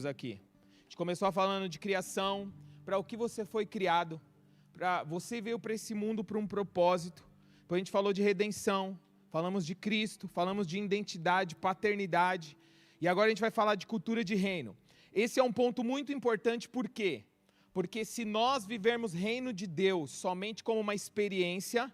aqui. A gente começou falando de criação, para o que você foi criado, para você veio para esse mundo por um propósito. Depois a gente falou de redenção, falamos de Cristo, falamos de identidade, paternidade, e agora a gente vai falar de cultura de reino. Esse é um ponto muito importante, por quê? Porque se nós vivermos reino de Deus somente como uma experiência,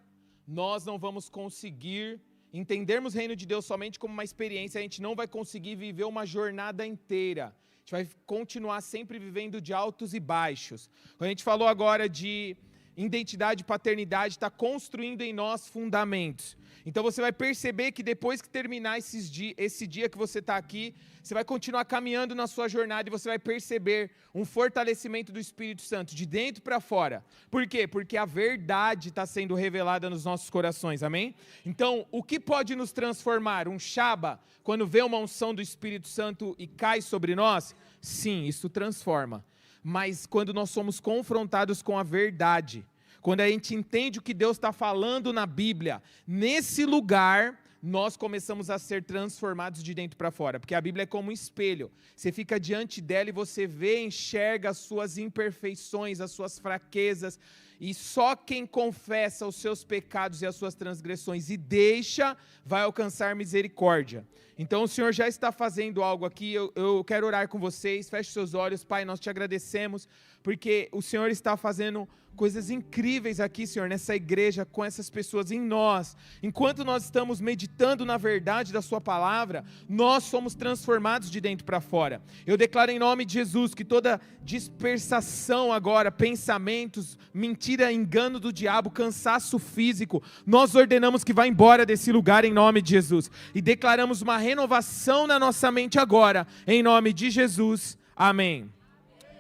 nós não vamos conseguir entendermos reino de Deus somente como uma experiência, a gente não vai conseguir viver uma jornada inteira. A gente vai continuar sempre vivendo de altos e baixos. Quando a gente falou agora de identidade e paternidade, está construindo em nós fundamentos. Então você vai perceber que depois que terminar esse dia que você está aqui, você vai continuar caminhando na sua jornada e você vai perceber um fortalecimento do Espírito Santo, de dentro para fora. Por quê? Porque a verdade está sendo revelada nos nossos corações, amém? Então, o que pode nos transformar? Um Shaba, quando vê uma unção do Espírito Santo e cai sobre nós? Sim, isso transforma. Mas quando nós somos confrontados com a verdade, quando a gente entende o que Deus está falando na Bíblia, nesse lugar, nós começamos a ser transformados de dentro para fora, porque a Bíblia é como um espelho, você fica diante dela e você vê, enxerga as suas imperfeições, as suas fraquezas, e só quem confessa os seus pecados e as suas transgressões e deixa, vai alcançar misericórdia. Então o Senhor já está fazendo algo aqui, eu quero orar com vocês, feche seus olhos, Pai, nós te agradecemos, porque o Senhor está fazendo coisas incríveis aqui, Senhor, nessa igreja, com essas pessoas, em nós. Enquanto nós estamos meditando na verdade da sua palavra, nós somos transformados de dentro para fora. Eu declaro em nome de Jesus que toda dispersação agora, pensamentos, mentira, engano do diabo, cansaço físico, nós ordenamos que vá embora desse lugar em nome de Jesus. E declaramos uma renovação na nossa mente agora, em nome de Jesus. Amém.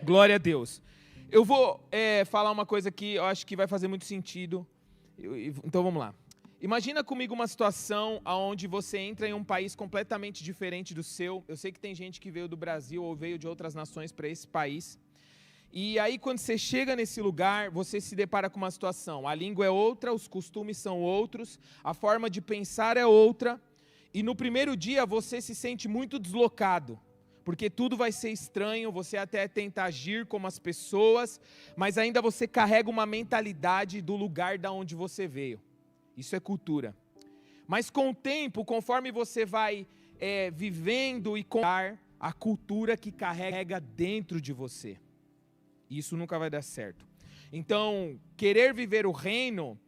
Glória a Deus. Eu vou falar uma coisa que eu acho que vai fazer muito sentido. Então vamos lá. Imagina comigo uma situação onde você entra em um país completamente diferente do seu. Eu sei que tem gente que veio do Brasil ou veio de outras nações para esse país. E aí quando você chega nesse lugar, você se depara com uma situação. A língua é outra, os costumes são outros, a forma de pensar é outra. E no primeiro dia você se sente muito deslocado. Porque tudo vai ser estranho, você até tenta agir como as pessoas, mas ainda você carrega uma mentalidade do lugar da onde você veio. Isso é cultura. Mas com o tempo, conforme você vai vivendo e contar a cultura que carrega dentro de você. Isso nunca vai dar certo. Então, querer viver o reino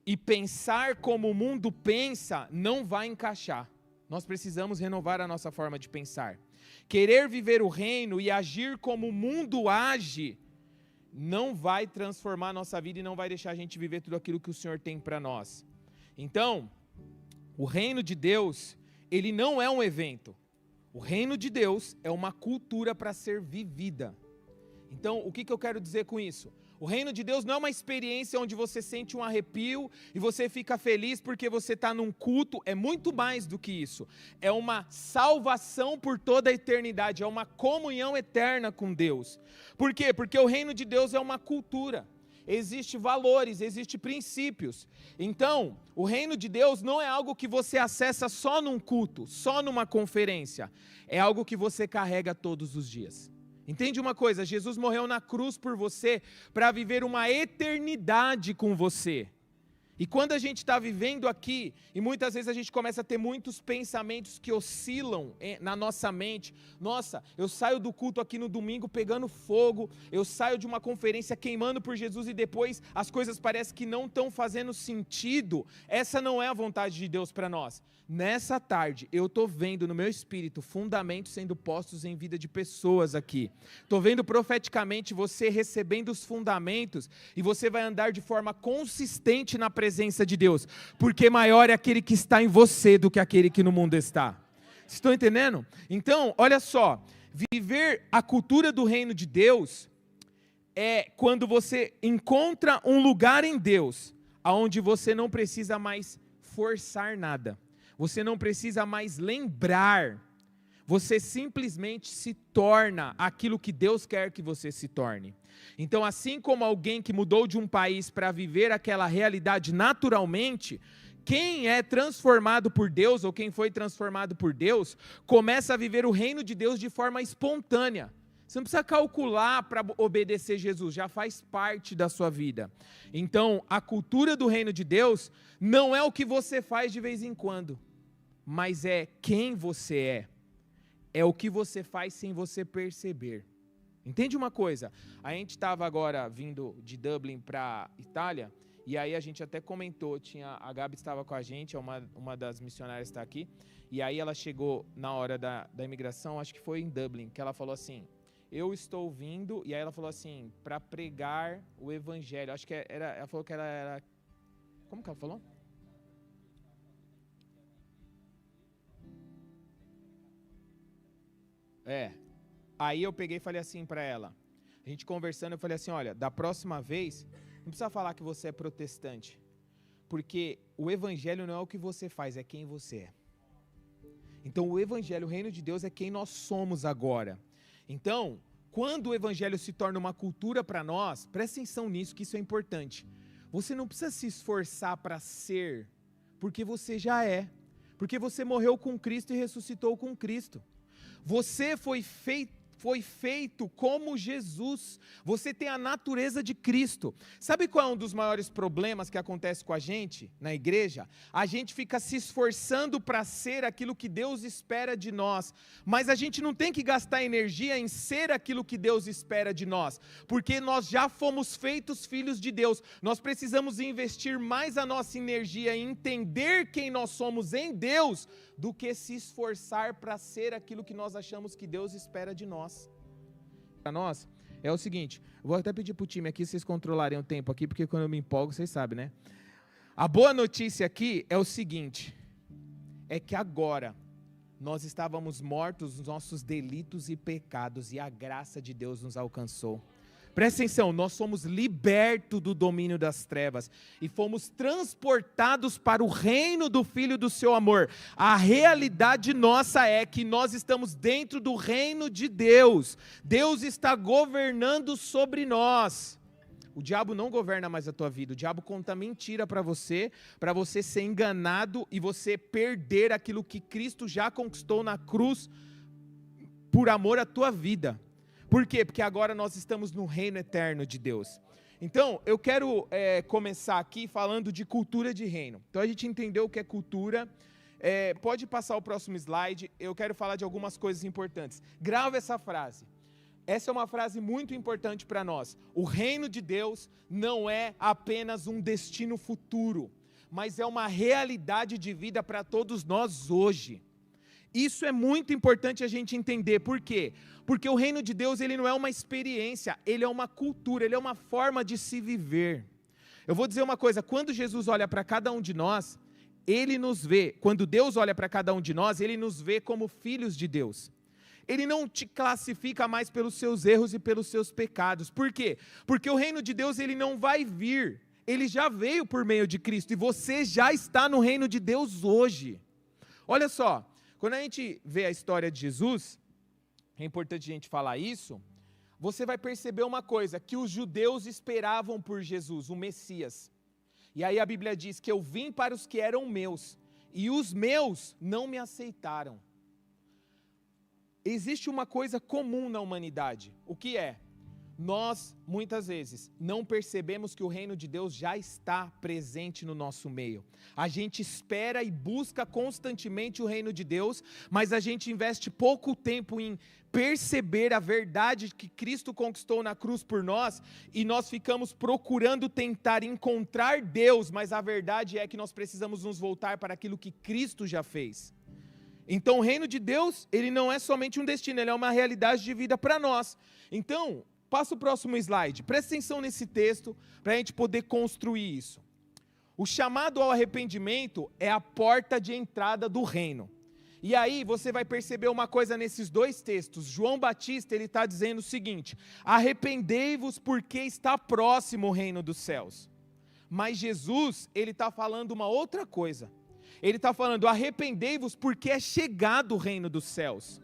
e pensar como o mundo pensa não vai encaixar. Nós precisamos renovar a nossa forma de pensar. Querer viver o reino e agir como o mundo age, não vai transformar a nossa vida e não vai deixar a gente viver tudo aquilo que o Senhor tem para nós. Então, o reino de Deus, ele não é um evento. O reino de Deus é uma cultura para ser vivida. Então, o que eu quero dizer com isso? O reino de Deus não é uma experiência onde você sente um arrepio e você fica feliz porque você está num culto. É muito mais do que isso. É uma salvação por toda a eternidade. É uma comunhão eterna com Deus. Por quê? Porque o reino de Deus é uma cultura. Existem valores, existem princípios. Então, o reino de Deus não é algo que você acessa só num culto, só numa conferência. É algo que você carrega todos os dias. Entende uma coisa? Jesus morreu na cruz por você para viver uma eternidade com você. E quando a gente está vivendo aqui, e muitas vezes a gente começa a ter muitos pensamentos que oscilam na nossa mente. Nossa, eu saio do culto aqui no domingo pegando fogo, eu saio de uma conferência queimando por Jesus e depois as coisas parecem que não estão fazendo sentido. Essa não é a vontade de Deus para nós. Nessa tarde, eu estou vendo no meu espírito fundamentos sendo postos em vida de pessoas aqui. Estou vendo profeticamente você recebendo os fundamentos e você vai andar de forma consistente na presença de Deus. Porque maior é aquele que está em você do que aquele que no mundo está. Vocês estão entendendo? Então, olha só. Viver a cultura do reino de Deus é quando você encontra um lugar em Deus onde você não precisa mais forçar nada. Você não precisa mais lembrar, você simplesmente se torna aquilo que Deus quer que você se torne. Então, assim como alguém que mudou de um país para viver aquela realidade naturalmente, Quem é transformado por Deus, ou quem foi transformado por Deus, começa a viver o reino de Deus de forma espontânea. Você não precisa calcular para obedecer Jesus, já faz parte da sua vida. Então, a cultura do reino de Deus não é o que você faz de vez em quando, mas é quem você é. É o que você faz sem você perceber. Entende uma coisa? A gente estava agora vindo de Dublin para Itália, e aí a gente até comentou, a Gabi estava com a gente, uma das missionárias está aqui, e aí ela chegou na hora da imigração, acho que foi em Dublin, que ela falou assim, eu estou vindo, e aí ela falou assim, para pregar o evangelho, acho que ela falou que ela era, como que ela falou? Aí eu peguei e falei assim para ela, a gente conversando, eu falei assim, olha, da próxima vez, não precisa falar que você é protestante, porque o evangelho não é o que você faz, é quem você é. Então o evangelho, o reino de Deus é quem nós somos agora. Então, quando o evangelho se torna uma cultura para nós, presta atenção nisso, que isso é importante. Você não precisa se esforçar para ser, porque você já é. Porque você morreu com Cristo e ressuscitou com Cristo. Você foi feito como Jesus. Você tem a natureza de Cristo. Sabe qual é um dos maiores problemas que acontece com a gente na igreja? A gente fica se esforçando para ser aquilo que Deus espera de nós, mas a gente não tem que gastar energia em ser aquilo que Deus espera de nós, porque nós já fomos feitos filhos de Deus. Nós precisamos investir mais a nossa energia em entender quem nós somos em Deus, do que se esforçar para ser aquilo que nós achamos que Deus espera de nós. Para nós, é o seguinte, vou até pedir para o time aqui, vocês controlarem o tempo aqui, porque quando eu me empolgo, vocês sabem, né? A boa notícia aqui é o seguinte, é que agora nós estávamos mortos nos nossos delitos e pecados, e a graça de Deus nos alcançou. Presta atenção, nós somos libertos do domínio das trevas e fomos transportados para o reino do Filho do seu amor. A realidade nossa é que nós estamos dentro do reino de Deus. Deus está governando sobre nós. O diabo não governa mais a tua vida, o diabo conta mentira para você ser enganado e você perder aquilo que Cristo já conquistou na cruz por amor à tua vida. Por quê? Porque agora nós estamos no reino eterno de Deus. Então, eu quero começar aqui falando de cultura de reino. Então, a gente entendeu o que é cultura. Pode passar o próximo slide. Eu quero falar de algumas coisas importantes. Grava essa frase. Essa é uma frase muito importante para nós. O reino de Deus não é apenas um destino futuro, mas é uma realidade de vida para todos nós hoje. Isso é muito importante a gente entender. Por quê? Porque o reino de Deus, ele não é uma experiência, ele é uma cultura, ele é uma forma de se viver. Eu vou dizer uma coisa, quando Jesus olha para cada um de nós, ele nos vê, quando Deus olha para cada um de nós, ele nos vê como filhos de Deus. Ele não te classifica mais pelos seus erros e pelos seus pecados. Por quê? Porque o reino de Deus, ele não vai vir, ele já veio por meio de Cristo, e você já está no reino de Deus hoje. Olha só, quando a gente vê a história de Jesus, é importante a gente falar isso, você vai perceber uma coisa, que os judeus esperavam por Jesus, o Messias. E aí a Bíblia diz que eu vim para os que eram meus, e os meus não me aceitaram. Existe uma coisa comum na humanidade, o que é? Nós, muitas vezes, não percebemos que o reino de Deus já está presente no nosso meio. A gente espera e busca constantemente o reino de Deus, mas a gente investe pouco tempo em perceber a verdade que Cristo conquistou na cruz por nós, e nós ficamos procurando tentar encontrar Deus, mas a verdade é que nós precisamos nos voltar para aquilo que Cristo já fez. Então o reino de Deus, ele não é somente um destino, ele é uma realidade de vida para nós. Então, passa o próximo slide, presta atenção nesse texto, para a gente poder construir isso. O chamado ao arrependimento é a porta de entrada do reino. E aí você vai perceber uma coisa nesses dois textos. João Batista, ele está dizendo o seguinte: arrependei-vos porque está próximo o reino dos céus. Mas Jesus, ele está falando uma outra coisa. Ele está falando, arrependei-vos porque é chegado o reino dos céus.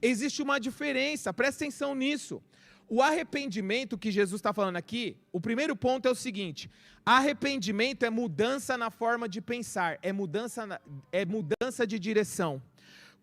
Existe uma diferença, presta atenção nisso. O arrependimento que Jesus está falando aqui, o primeiro ponto é o seguinte: arrependimento é mudança na forma de pensar, é mudança de direção.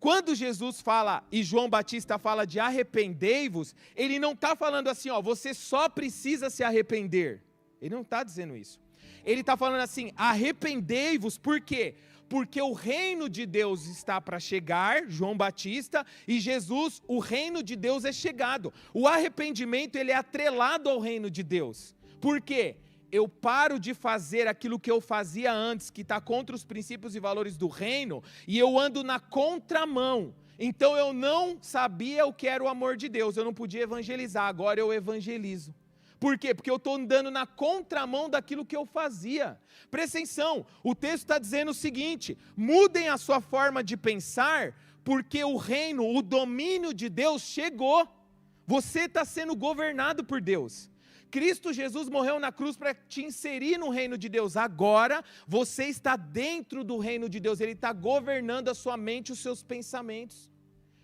Quando Jesus fala, e João Batista fala de arrependei-vos, ele não está falando assim, ó, você só precisa se arrepender. Ele não está dizendo isso. Ele está falando assim, arrependei-vos, por quê? Porque o reino de Deus está para chegar, João Batista, e Jesus, o reino de Deus é chegado. O arrependimento, ele é atrelado ao reino de Deus. Por quê? Eu paro de fazer aquilo que eu fazia antes, que está contra os princípios e valores do reino, e eu ando na contramão. Então eu não sabia o que era o amor de Deus, eu não podia evangelizar, agora eu evangelizo. Por quê? Porque eu estou andando na contramão daquilo que eu fazia. Presta atenção, o texto está dizendo o seguinte: mudem a sua forma de pensar, porque o reino, o domínio de Deus chegou. Você está sendo governado por Deus. Cristo Jesus morreu na cruz para te inserir no reino de Deus. Agora você está dentro do reino de Deus, Ele está governando a sua mente e os seus pensamentos.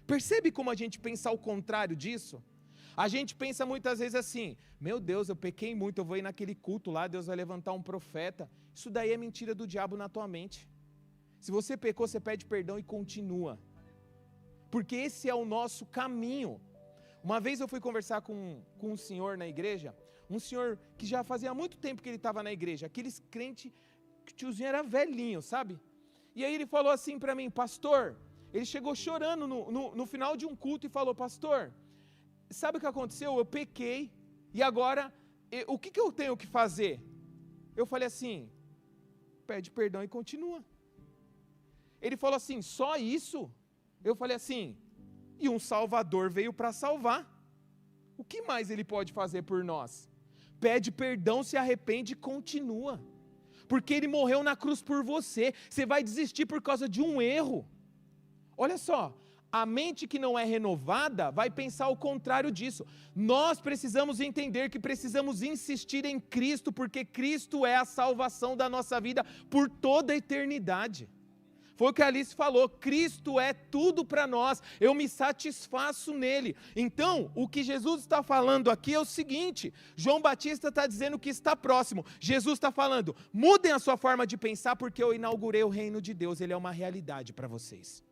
Percebe como a gente pensa ao contrário disso? A gente pensa muitas vezes assim, meu Deus, eu pequei muito, eu vou ir naquele culto lá, Deus vai levantar um profeta. Isso daí é mentira do diabo na tua mente. Se você pecou, você pede perdão e continua. Porque esse é o nosso caminho. Uma vez eu fui conversar com um senhor na igreja, um senhor que já fazia muito tempo que ele estava na igreja, aqueles crentes que o tiozinho era velhinho, sabe? E aí ele falou assim para mim, pastor, ele chegou chorando no final de um culto e falou, pastor, sabe o que aconteceu? Eu pequei e agora, o que eu tenho que fazer? Eu falei assim, pede perdão e continua. Ele falou assim, só isso? Eu falei assim, e um Salvador veio para salvar. O que mais ele pode fazer por nós? Pede perdão, se arrepende e continua. Porque ele morreu na cruz por você. Você vai desistir por causa de um erro. Olha só, a mente que não é renovada vai pensar o contrário disso. Nós precisamos entender que precisamos insistir em Cristo, porque Cristo é a salvação da nossa vida por toda a eternidade. Foi o que a Alice falou, Cristo é tudo para nós, eu me satisfaço nele. Então, o que Jesus está falando aqui é o seguinte, João Batista está dizendo que está próximo, Jesus está falando, mudem a sua forma de pensar, porque eu inaugurei o reino de Deus, ele é uma realidade para vocês.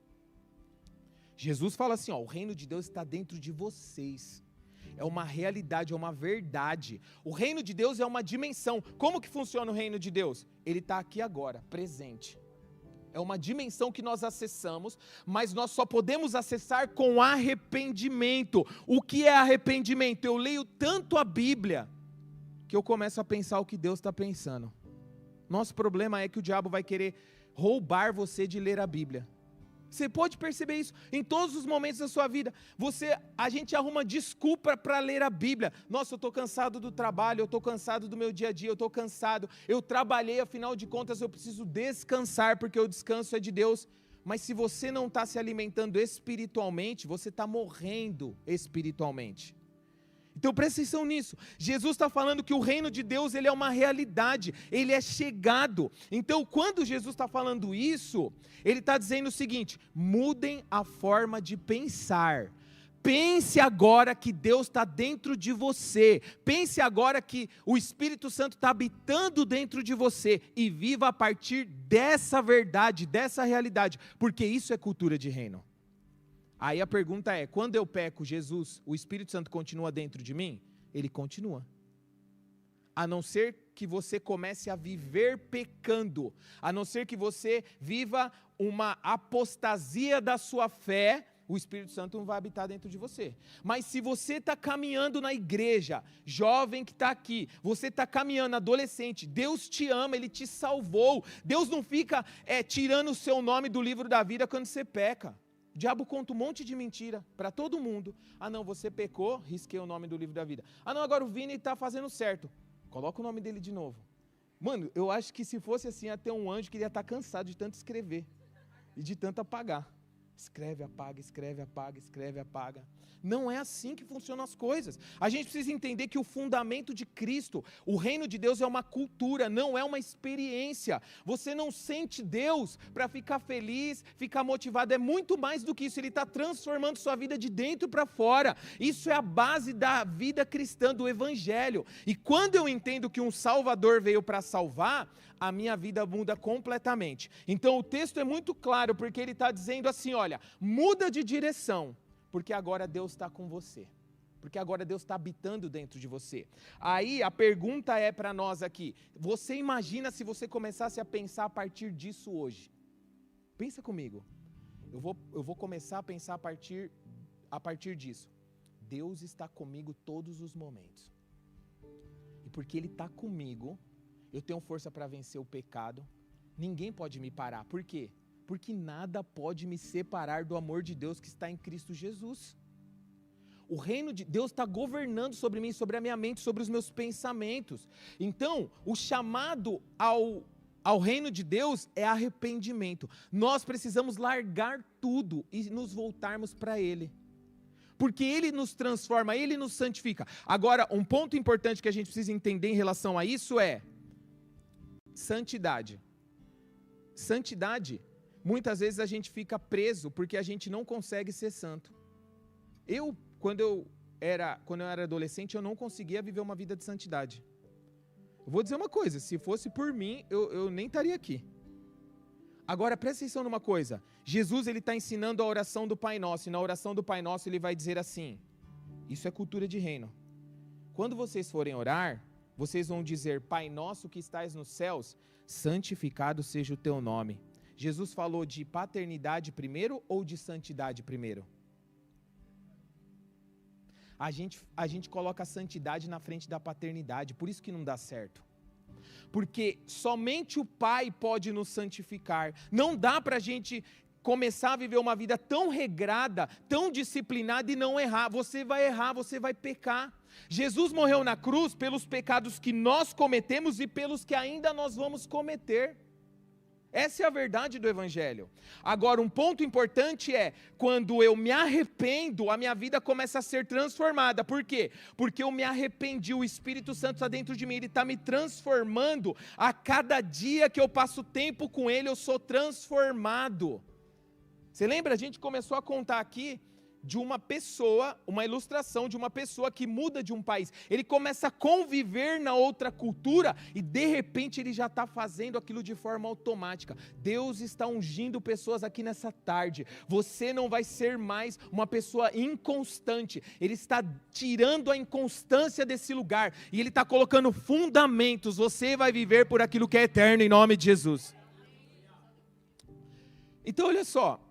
Jesus fala assim, ó, o reino de Deus está dentro de vocês. É uma realidade, é uma verdade. O reino de Deus é uma dimensão. Como que funciona o reino de Deus? Ele está aqui agora, presente. É uma dimensão que nós acessamos, mas nós só podemos acessar com arrependimento. O que é arrependimento? Eu leio tanto a Bíblia, que eu começo a pensar o que Deus está pensando. Nosso problema é que o diabo vai querer roubar você de ler a Bíblia. Você pode perceber isso em todos os momentos da sua vida. A gente arruma desculpa para ler a Bíblia. Nossa, eu estou cansado do trabalho, eu estou cansado do meu dia a dia, eu estou cansado. Eu trabalhei, afinal de contas, eu preciso descansar, porque o descanso é de Deus. Mas se você não está se alimentando espiritualmente, você está morrendo espiritualmente. Então presta atenção nisso, Jesus está falando que o reino de Deus ele é uma realidade, ele é chegado. Então quando Jesus está falando isso, ele está dizendo o seguinte, mudem a forma de pensar. Pense agora que Deus está dentro de você, pense agora que o Espírito Santo está habitando dentro de você e viva a partir dessa verdade, dessa realidade, porque isso é cultura de reino. Aí a pergunta é, quando eu peco, Jesus, o Espírito Santo continua dentro de mim? Ele continua. A não ser que você comece a viver pecando, a não ser que você viva uma apostasia da sua fé, o Espírito Santo não vai habitar dentro de você. Mas se você está caminhando na igreja, jovem que está aqui, você está caminhando, adolescente, Deus te ama, Ele te salvou. Deus não fica tirando o seu nome do livro da vida quando você peca. O diabo conta um monte de mentira para todo mundo. Ah não, você pecou, risquei o nome do livro da vida. Ah não, agora o Vini está fazendo certo. Coloca o nome dele de novo. Mano, eu acho que se fosse assim, ia ter um anjo que ia estar cansado de tanto escrever e de tanto apagar. Escreve, apaga, escreve, apaga, escreve, apaga. Não é assim que funcionam as coisas. A gente precisa entender que o fundamento de Cristo, o reino de Deus é uma cultura, não é uma experiência. Você não sente Deus para ficar feliz, ficar motivado. É muito mais do que isso. Ele está transformando sua vida de dentro para fora. Isso é a base da vida cristã, do Evangelho. E quando eu entendo que um Salvador veio para salvar, a minha vida muda completamente. Então o texto é muito claro, porque ele está dizendo assim, olha, muda de direção, porque agora Deus está com você. Porque agora Deus está habitando dentro de você. Aí a pergunta é para nós aqui, você imagina se você começasse a pensar a partir disso hoje? Pensa comigo. Eu vou começar a pensar a partir disso. Deus está comigo todos os momentos. E porque Ele está comigo, eu tenho força para vencer o pecado. Ninguém pode me parar. Por quê? Porque nada pode me separar do amor de Deus que está em Cristo Jesus. O reino de Deus está governando sobre mim, sobre a minha mente, sobre os meus pensamentos. Então, o chamado ao reino de Deus é arrependimento. Nós precisamos largar tudo e nos voltarmos para Ele. Porque Ele nos transforma, Ele nos santifica. Agora, um ponto importante que a gente precisa entender em relação a isso é santidade. Santidade, muitas vezes a gente fica preso porque a gente não consegue ser santo. Quando eu era adolescente, eu não conseguia viver uma vida de santidade. Eu vou dizer uma coisa, se fosse por mim, eu nem estaria aqui. Agora, presta atenção numa coisa. Jesus, ele está ensinando a oração do Pai Nosso, e na oração do Pai Nosso ele vai dizer assim, isso é cultura de reino. Quando vocês forem orar, vocês vão dizer, Pai Nosso que estás nos céus, santificado seja o teu nome. Jesus falou de paternidade primeiro ou de santidade primeiro? A gente coloca a santidade na frente da paternidade, por isso que não dá certo. Porque somente o Pai pode nos santificar. Não dá para a gente começar a viver uma vida tão regrada, tão disciplinada e não errar. Você vai errar, você vai pecar. Jesus morreu na cruz pelos pecados que nós cometemos e pelos que ainda nós vamos cometer. Essa é a verdade do Evangelho. Agora, um ponto importante é, quando eu me arrependo, a minha vida começa a ser transformada. Por quê? Porque eu me arrependi, o Espírito Santo está dentro de mim, Ele está me transformando. A cada dia que eu passo tempo com Ele, eu sou transformado. Você lembra? A gente começou a contar aqui de uma pessoa, uma ilustração de uma pessoa que muda de um país. Ele começa a conviver na outra cultura e de repente ele já está fazendo aquilo de forma automática. Deus está ungindo pessoas aqui nessa tarde. Você não vai ser mais uma pessoa inconstante. Ele está tirando a inconstância desse lugar e Ele está colocando fundamentos. Você vai viver por aquilo que é eterno em nome de Jesus. Então olha só.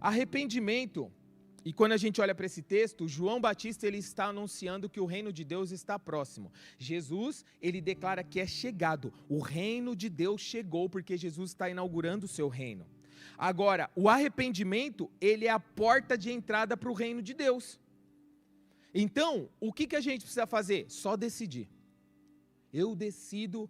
Arrependimento, e quando a gente olha para esse texto, João Batista ele está anunciando que o reino de Deus está próximo. Jesus, ele declara que é chegado, o reino de Deus chegou, porque Jesus está inaugurando o seu reino. Agora, o arrependimento, ele é a porta de entrada para o reino de Deus. Então, o que a gente precisa fazer? Só decidir. Eu decido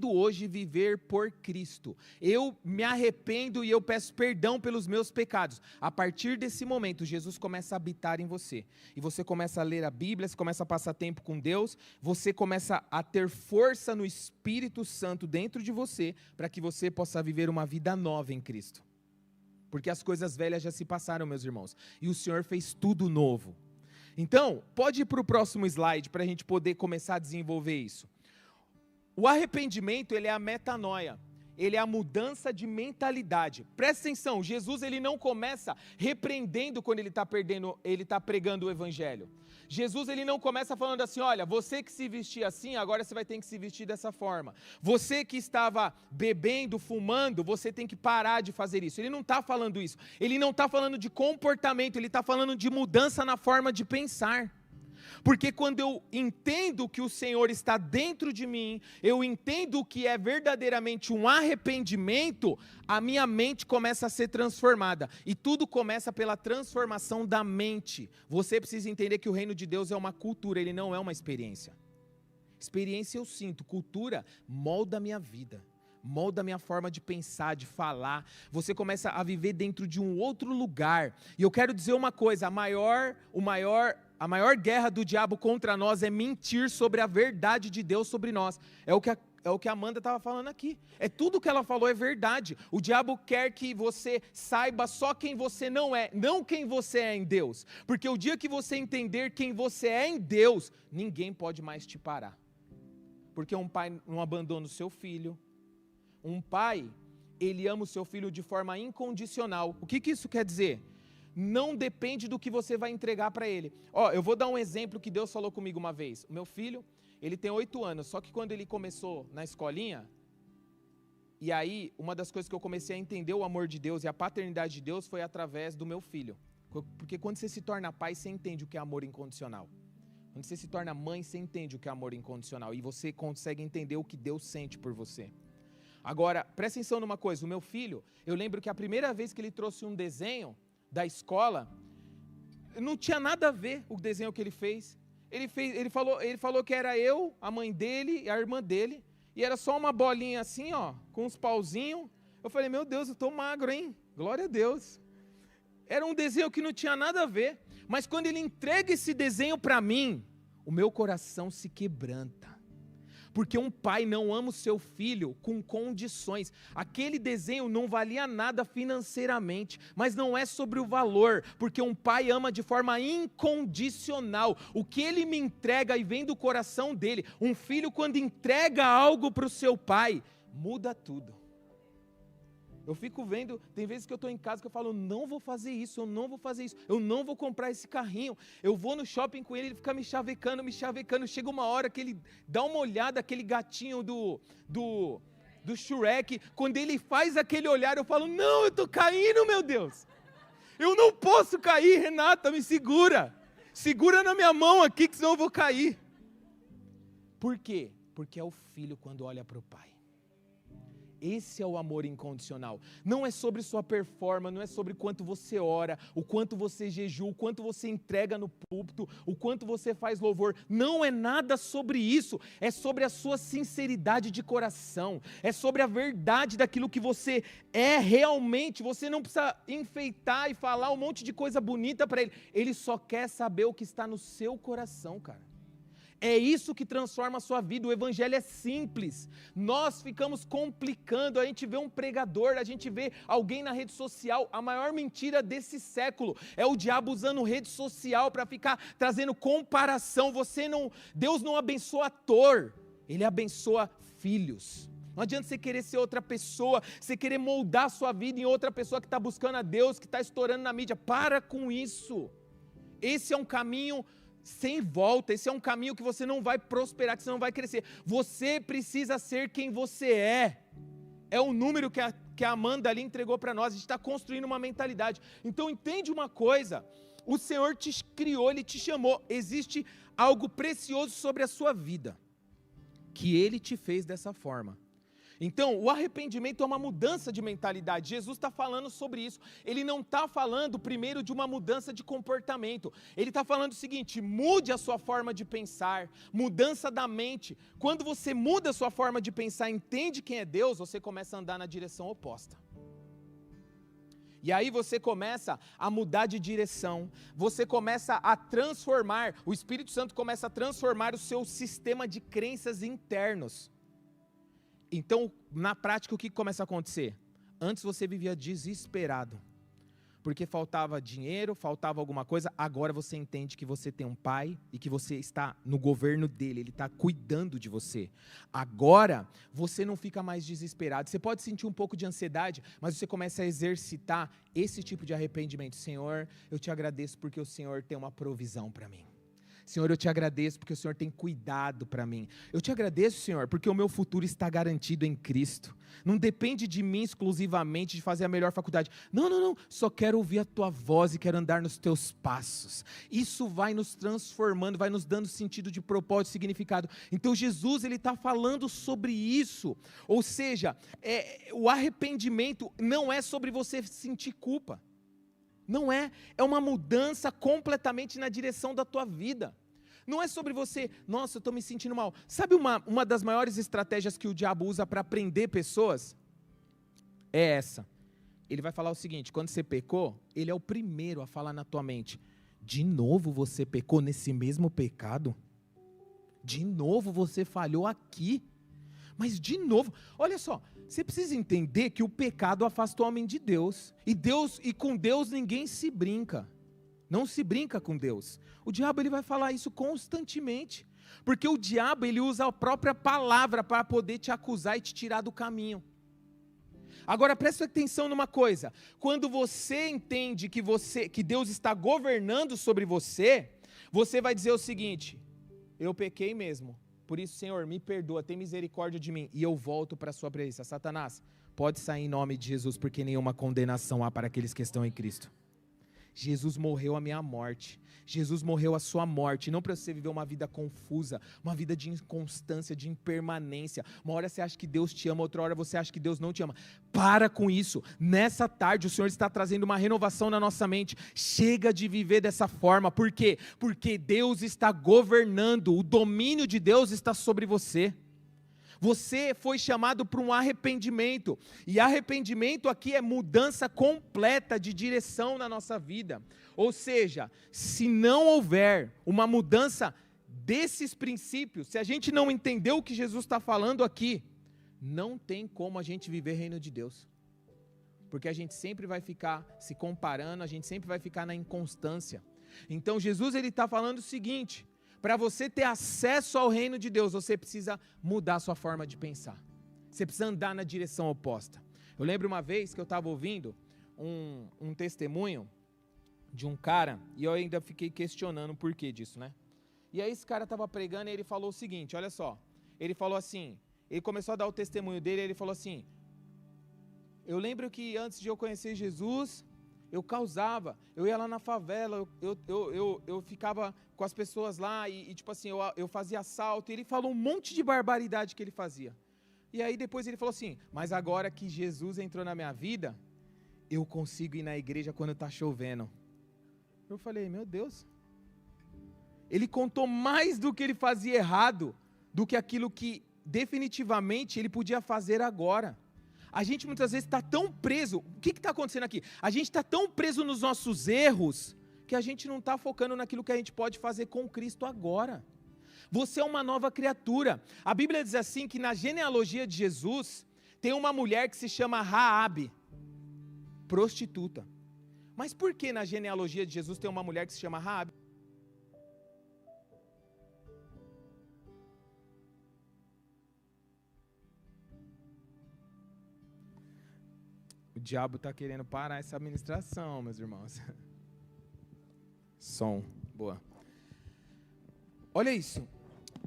hoje viver por Cristo. Eu me arrependo e eu peço perdão pelos meus pecados. A partir desse momento, Jesus começa a habitar em você. E você começa a ler a Bíblia, você começa a passar tempo com Deus, você começa a ter força no Espírito Santo dentro de você, para que você possa viver uma vida nova em Cristo. Porque as coisas velhas já se passaram, meus irmãos, e o Senhor fez tudo novo. Então, pode ir para o próximo slide para a gente poder começar a desenvolver isso. O arrependimento, ele é a metanoia, ele é a mudança de mentalidade. Presta atenção, Jesus ele não começa repreendendo quando ele está pregando o Evangelho. Jesus ele não começa falando assim, olha, você que se vestia assim, agora você vai ter que se vestir dessa forma. Você que estava bebendo, fumando, você tem que parar de fazer isso. Ele não está falando isso. Ele não está falando de comportamento, ele está falando de mudança na forma de pensar. Porque quando eu entendo que o Senhor está dentro de mim, eu entendo o que é verdadeiramente um arrependimento, a minha mente começa a ser transformada. E tudo começa pela transformação da mente. Você precisa entender que o reino de Deus é uma cultura, ele não é uma experiência. Experiência eu sinto, cultura molda a minha vida. molda a minha forma de pensar, de falar. Você começa a viver dentro de um outro lugar. E eu quero dizer uma coisa, a maior guerra do diabo contra nós é mentir sobre a verdade de Deus sobre nós. É o que a Amanda estava falando aqui. É tudo que ela falou é verdade. O diabo quer que você saiba só quem você não é, não quem você é em Deus. Porque o dia que você entender quem você é em Deus, ninguém pode mais te parar. Porque um pai não abandona o seu filho. Um pai, ele ama o seu filho de forma incondicional. O que isso quer dizer? Não depende do que você vai entregar para ele. Eu vou dar um exemplo que Deus falou comigo uma vez. O meu filho, ele tem 8 anos, só que quando ele começou na escolinha, e aí uma das coisas que eu comecei a entender o amor de Deus e a paternidade de Deus foi através do meu filho. Porque quando você se torna pai, você entende o que é amor incondicional. Quando você se torna mãe, você entende o que é amor incondicional. E você consegue entender o que Deus sente por você. Agora, presta atenção numa coisa. O meu filho, eu lembro que a primeira vez que ele trouxe um desenho da escola, não tinha nada a ver o desenho que ele fez. Ele falou que era eu, a mãe dele e a irmã dele. E era só uma bolinha assim, com uns pauzinhos. Eu falei, meu Deus, eu estou magro, hein? Glória a Deus. Era um desenho que não tinha nada a ver. Mas quando ele entrega esse desenho para mim, o meu coração se quebranta. Porque um pai não ama o seu filho com condições. Aquele desenho não valia nada financeiramente, mas não é sobre o valor, porque um pai ama de forma incondicional. O que ele me entrega e vem do coração dele. Um filho, quando entrega algo para o seu pai, muda tudo. Eu fico vendo, tem vezes que eu estou em casa que eu falo, eu não vou fazer isso, eu não vou comprar esse carrinho. Eu vou no shopping com ele, ele fica me chavecando. Chega uma hora que ele dá uma olhada, aquele gatinho do Shrek. Quando ele faz aquele olhar, eu falo, não, eu estou caindo, meu Deus. Eu não posso cair, Renata, me segura. Segura na minha mão aqui, que senão eu vou cair. Por quê? Porque é o filho quando olha para o pai. Esse é o amor incondicional. Não é sobre sua performance, não é sobre quanto você ora, o quanto você jejua, o quanto você entrega no púlpito, o quanto você faz louvor. Não é nada sobre isso. É sobre a sua sinceridade de coração. É sobre a verdade daquilo que você é realmente. Você não precisa enfeitar e falar um monte de coisa bonita para ele. Ele só quer saber o que está no seu coração, cara. É isso que transforma a sua vida. O evangelho é simples. Nós ficamos complicando. A gente vê um pregador, a gente vê alguém na rede social. A maior mentira desse século é o diabo usando rede social para ficar trazendo comparação. Deus não abençoa ator, Ele abençoa filhos. Não adianta você querer ser outra pessoa, você querer moldar a sua vida em outra pessoa que está buscando a Deus, que está estourando na mídia. Para com isso. Esse é um caminho sem volta, esse é um caminho que você não vai prosperar, que você não vai crescer. Você precisa ser quem você é. É o número que a Amanda ali entregou para nós. A gente está construindo uma mentalidade. Então entende uma coisa, o Senhor te criou, Ele te chamou. Existe algo precioso sobre a sua vida, que Ele te fez dessa forma. Então, o arrependimento é uma mudança de mentalidade. Jesus está falando sobre isso. Ele não está falando primeiro de uma mudança de comportamento. Ele está falando o seguinte: mude a sua forma de pensar, mudança da mente. Quando você muda a sua forma de pensar, entende quem é Deus, você começa a andar na direção oposta. E aí você começa a mudar de direção, você começa a transformar, o Espírito Santo começa a transformar o seu sistema de crenças internos. Então, na prática, o que começa a acontecer? Antes você vivia desesperado, porque faltava dinheiro, faltava alguma coisa. Agora você entende que você tem um pai e que você está no governo dele, ele está cuidando de você. Agora, você não fica mais desesperado. Você pode sentir um pouco de ansiedade, mas você começa a exercitar esse tipo de arrependimento. Senhor, eu te agradeço porque o Senhor tem uma provisão para mim. Senhor, eu te agradeço porque o Senhor tem cuidado para mim. Eu te agradeço, Senhor, porque o meu futuro está garantido em Cristo. Não depende de mim exclusivamente de fazer a melhor faculdade. Não. Só quero ouvir a tua voz e quero andar nos teus passos. Isso vai nos transformando, vai nos dando sentido de propósito e significado. Então Jesus, ele está falando sobre isso. Ou seja, o arrependimento não é sobre você sentir culpa. Não é uma mudança completamente na direção da tua vida. Não é sobre você, nossa, eu estou me sentindo mal. Sabe uma das maiores estratégias que o diabo usa para prender pessoas? É essa. Ele vai falar o seguinte, quando você pecou, ele é o primeiro a falar na tua mente, de novo você pecou nesse mesmo pecado? De novo você falhou aqui? Mas de novo, olha só, você precisa entender que o pecado afasta o homem de Deus. E com Deus ninguém se brinca. Não se brinca com Deus. O diabo ele vai falar isso constantemente. Porque o diabo ele usa a própria palavra para poder te acusar e te tirar do caminho. Agora presta atenção numa coisa. Quando você entende que Deus está governando sobre você, você vai dizer o seguinte: eu pequei mesmo. Por isso, Senhor, me perdoa, tem misericórdia de mim, e eu volto para a sua presença. Satanás, pode sair em nome de Jesus, porque nenhuma condenação há para aqueles que estão em Cristo. Jesus morreu a minha morte. Jesus morreu a sua morte, não para você viver uma vida confusa, uma vida de inconstância, de impermanência. Uma hora você acha que Deus te ama, outra hora você acha que Deus não te ama. Para com isso. Nessa tarde o Senhor está trazendo uma renovação na nossa mente. Chega de viver dessa forma. Por quê? Porque Deus está governando, o domínio de Deus está sobre você. Você foi chamado para um arrependimento, e arrependimento aqui é mudança completa de direção na nossa vida. Ou seja, se não houver uma mudança desses princípios, se a gente não entender o que Jesus está falando aqui, não tem como a gente viver reino de Deus. Porque a gente sempre vai ficar se comparando, a gente sempre vai ficar na inconstância. Então Jesus ele está falando o seguinte: para você ter acesso ao reino de Deus, você precisa mudar a sua forma de pensar. Você precisa andar na direção oposta. Eu lembro uma vez que eu estava ouvindo um testemunho de um cara, e eu ainda fiquei questionando o porquê disso, né? E aí esse cara estava pregando e ele falou o seguinte, olha só. Ele falou assim, ele começou a dar o testemunho dele, e ele falou assim: eu lembro que antes de eu conhecer Jesus, eu causava, eu ia lá na favela, eu ficava com as pessoas lá e tipo assim, eu fazia assalto. E ele falou um monte de barbaridade que ele fazia. E aí depois ele falou assim: mas agora que Jesus entrou na minha vida, eu consigo ir na igreja quando está chovendo. Eu falei, meu Deus. Ele contou mais do que ele fazia errado, do que aquilo que definitivamente ele podia fazer agora. A gente muitas vezes está tão preso, o que está acontecendo aqui? A gente está tão preso nos nossos erros, que a gente não está focando naquilo que a gente pode fazer com Cristo agora. Você é uma nova criatura. A Bíblia diz assim, que na genealogia de Jesus, tem uma mulher que se chama Raabe, prostituta. Mas por que na genealogia de Jesus tem uma mulher que se chama Raabe? O diabo está querendo parar essa administração, meus irmãos. Som, boa. Olha isso.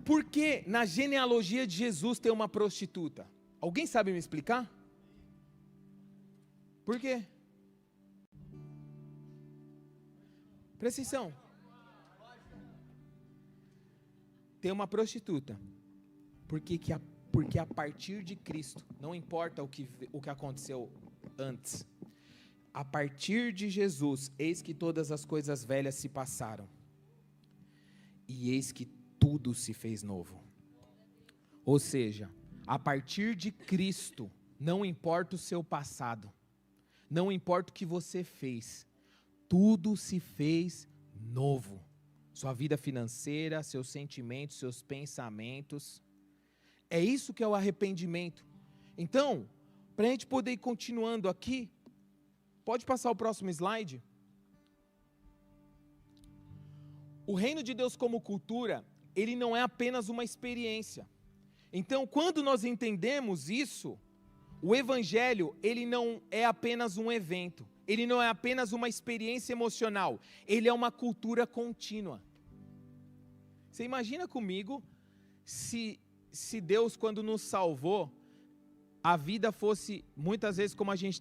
Por que na genealogia de Jesus tem uma prostituta? Alguém sabe me explicar? Por quê? Presta atenção. Tem uma prostituta. Porque a partir de Cristo, não importa o que aconteceu antes, a partir de Jesus, eis que todas as coisas velhas se passaram, e eis que tudo se fez novo. Ou seja, a partir de Cristo, não importa o seu passado, não importa o que você fez, tudo se fez novo. Sua vida financeira, seus sentimentos, seus pensamentos. É isso que é o arrependimento. Então, para a gente poder ir continuando aqui, pode passar o próximo slide. O reino de Deus como cultura, ele não é apenas uma experiência. Então, quando nós entendemos isso, o evangelho, ele não é apenas um evento. Ele não é apenas uma experiência emocional. Ele é uma cultura contínua. Você imagina comigo, se Deus, quando nos salvou, a vida fosse muitas vezes como a gente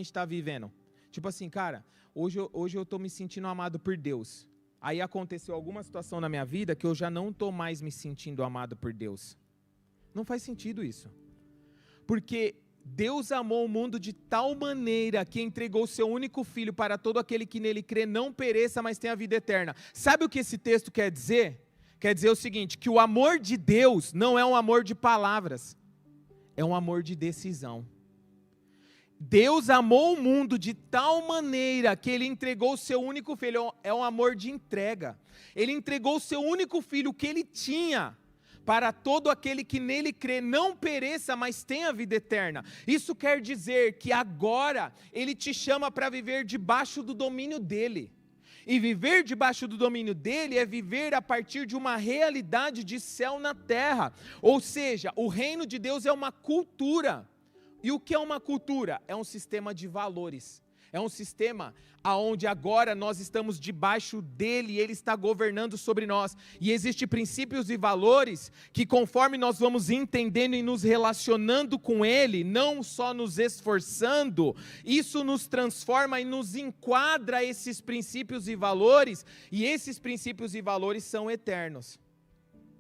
está vivendo. Tipo assim, cara, hoje eu estou me sentindo amado por Deus. Aí aconteceu alguma situação na minha vida que eu já não estou mais me sentindo amado por Deus. Não faz sentido isso. Porque Deus amou o mundo de tal maneira que entregou o seu único filho para todo aquele que nele crê não pereça, mas tenha a vida eterna. Sabe o que esse texto quer dizer? quer dizer o seguinte, que o amor de Deus não é um amor de palavras, é um amor de decisão. Deus amou o mundo de tal maneira que Ele entregou o seu único filho, é um amor de entrega. Ele entregou o seu único filho, o que Ele tinha, para todo aquele que nele crê, não pereça, mas tenha vida eterna. Isso quer dizer que agora Ele te chama para viver debaixo do domínio dEle. E viver debaixo do domínio dEle é viver a partir de uma realidade de céu na terra. Ou seja, o reino de Deus é uma cultura. E o que é uma cultura? É um sistema de valores. É um sistema onde agora nós estamos debaixo dele e ele está governando sobre nós. E existem princípios e valores que, conforme nós vamos entendendo e nos relacionando com ele, não só nos esforçando, isso nos transforma e nos enquadra esses princípios e valores, e esses princípios e valores são eternos.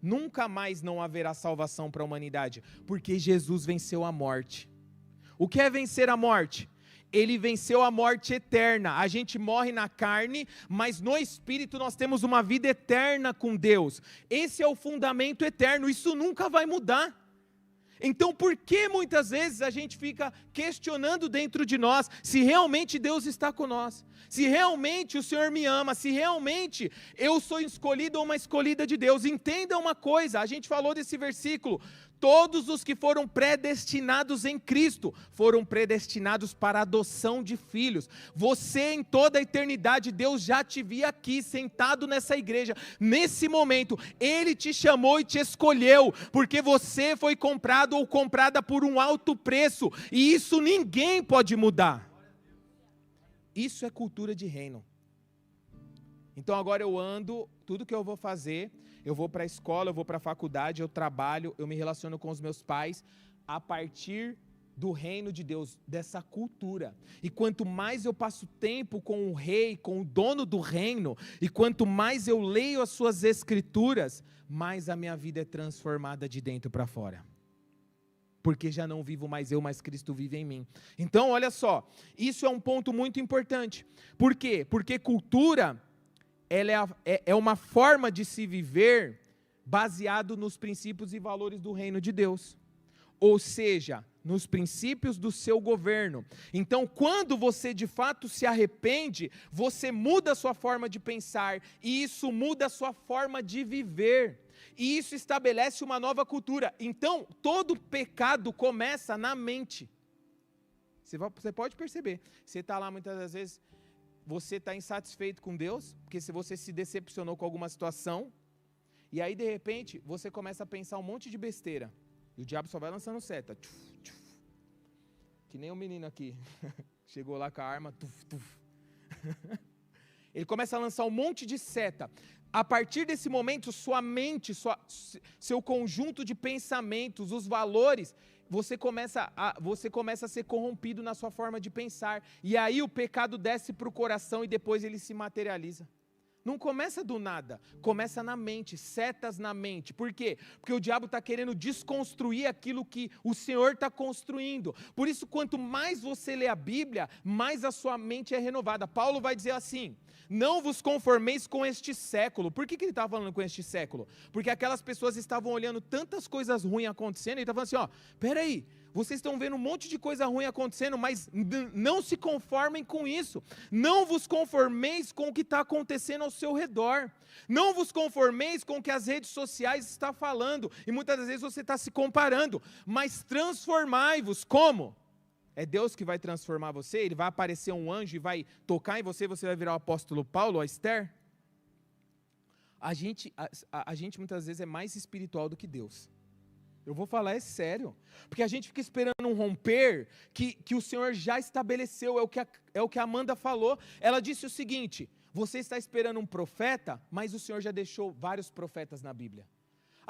Nunca mais não haverá salvação para a humanidade, porque Jesus venceu a morte. O que é vencer a morte? Ele venceu a morte eterna. A gente morre na carne, mas no espírito nós temos uma vida eterna com Deus. Esse é o fundamento eterno, isso nunca vai mudar. Então por que muitas vezes a gente fica questionando dentro de nós se realmente Deus está com nós? Se realmente o Senhor me ama, se realmente eu sou escolhido ou uma escolhida de Deus? Entenda uma coisa, a gente falou desse versículo, todos os que foram predestinados em Cristo, foram predestinados para a adoção de filhos. Você em toda a eternidade, Deus já te via aqui, sentado nessa igreja, nesse momento, Ele te chamou e te escolheu, porque você foi comprado ou comprada por um alto preço, e isso ninguém pode mudar. Isso é cultura de reino. Então agora eu ando, tudo que eu vou fazer, eu vou para a escola, eu vou para a faculdade, eu trabalho, eu me relaciono com os meus pais, a partir do reino de Deus, dessa cultura. E quanto mais eu passo tempo com o rei, com o dono do reino, e quanto mais eu leio as suas escrituras, mais a minha vida é transformada de dentro para fora. Porque já não vivo mais eu, mas Cristo vive em mim. Então, olha só, isso é um ponto muito importante. Por quê? Porque cultura, ela é uma forma de se viver baseado nos princípios e valores do reino de Deus. Ou seja, nos princípios do seu governo. Então, quando você de fato se arrepende, você muda a sua forma de pensar, e isso muda a sua forma de viver. E isso estabelece uma nova cultura. Então, todo pecado começa na mente. Você pode perceber. Você está lá muitas das vezes, você está insatisfeito com Deus, porque se você se decepcionou com alguma situação, e aí de repente, você começa a pensar um monte de besteira. E o diabo só vai lançando seta. Tchuf, tchuf. Que nem o menino aqui. Chegou lá com a arma. Tuf, tuf. Ele começa a lançar um monte de seta. A partir desse momento, sua mente, seu conjunto de pensamentos, os valores, você começa a ser corrompido na sua forma de pensar. E aí o pecado desce para o coração e depois ele se materializa. Não começa do nada, começa na mente, setas na mente. Por quê? Porque o diabo está querendo desconstruir aquilo que o Senhor está construindo. Por isso, quanto mais você lê a Bíblia, mais a sua mente é renovada. Paulo vai dizer assim, não vos conformeis com este século. Por que ele estava falando com este século? Porque aquelas pessoas estavam olhando tantas coisas ruins acontecendo, e ele estava falando assim, peraí, vocês estão vendo um monte de coisa ruim acontecendo, mas não se conformem com isso. Não vos conformeis com o que está acontecendo ao seu redor. Não vos conformeis com o que as redes sociais estão falando. E muitas das vezes você está se comparando. Mas transformai-vos. Como? É Deus que vai transformar você? Ele vai aparecer um anjo e vai tocar em você e você vai virar o apóstolo Paulo ou a Esther? A gente muitas vezes é mais espiritual do que Deus. Eu vou falar é sério, porque a gente fica esperando um romper que o Senhor já estabeleceu, é o que a Amanda falou. Ela disse o seguinte, você está esperando um profeta, mas o Senhor já deixou vários profetas na Bíblia.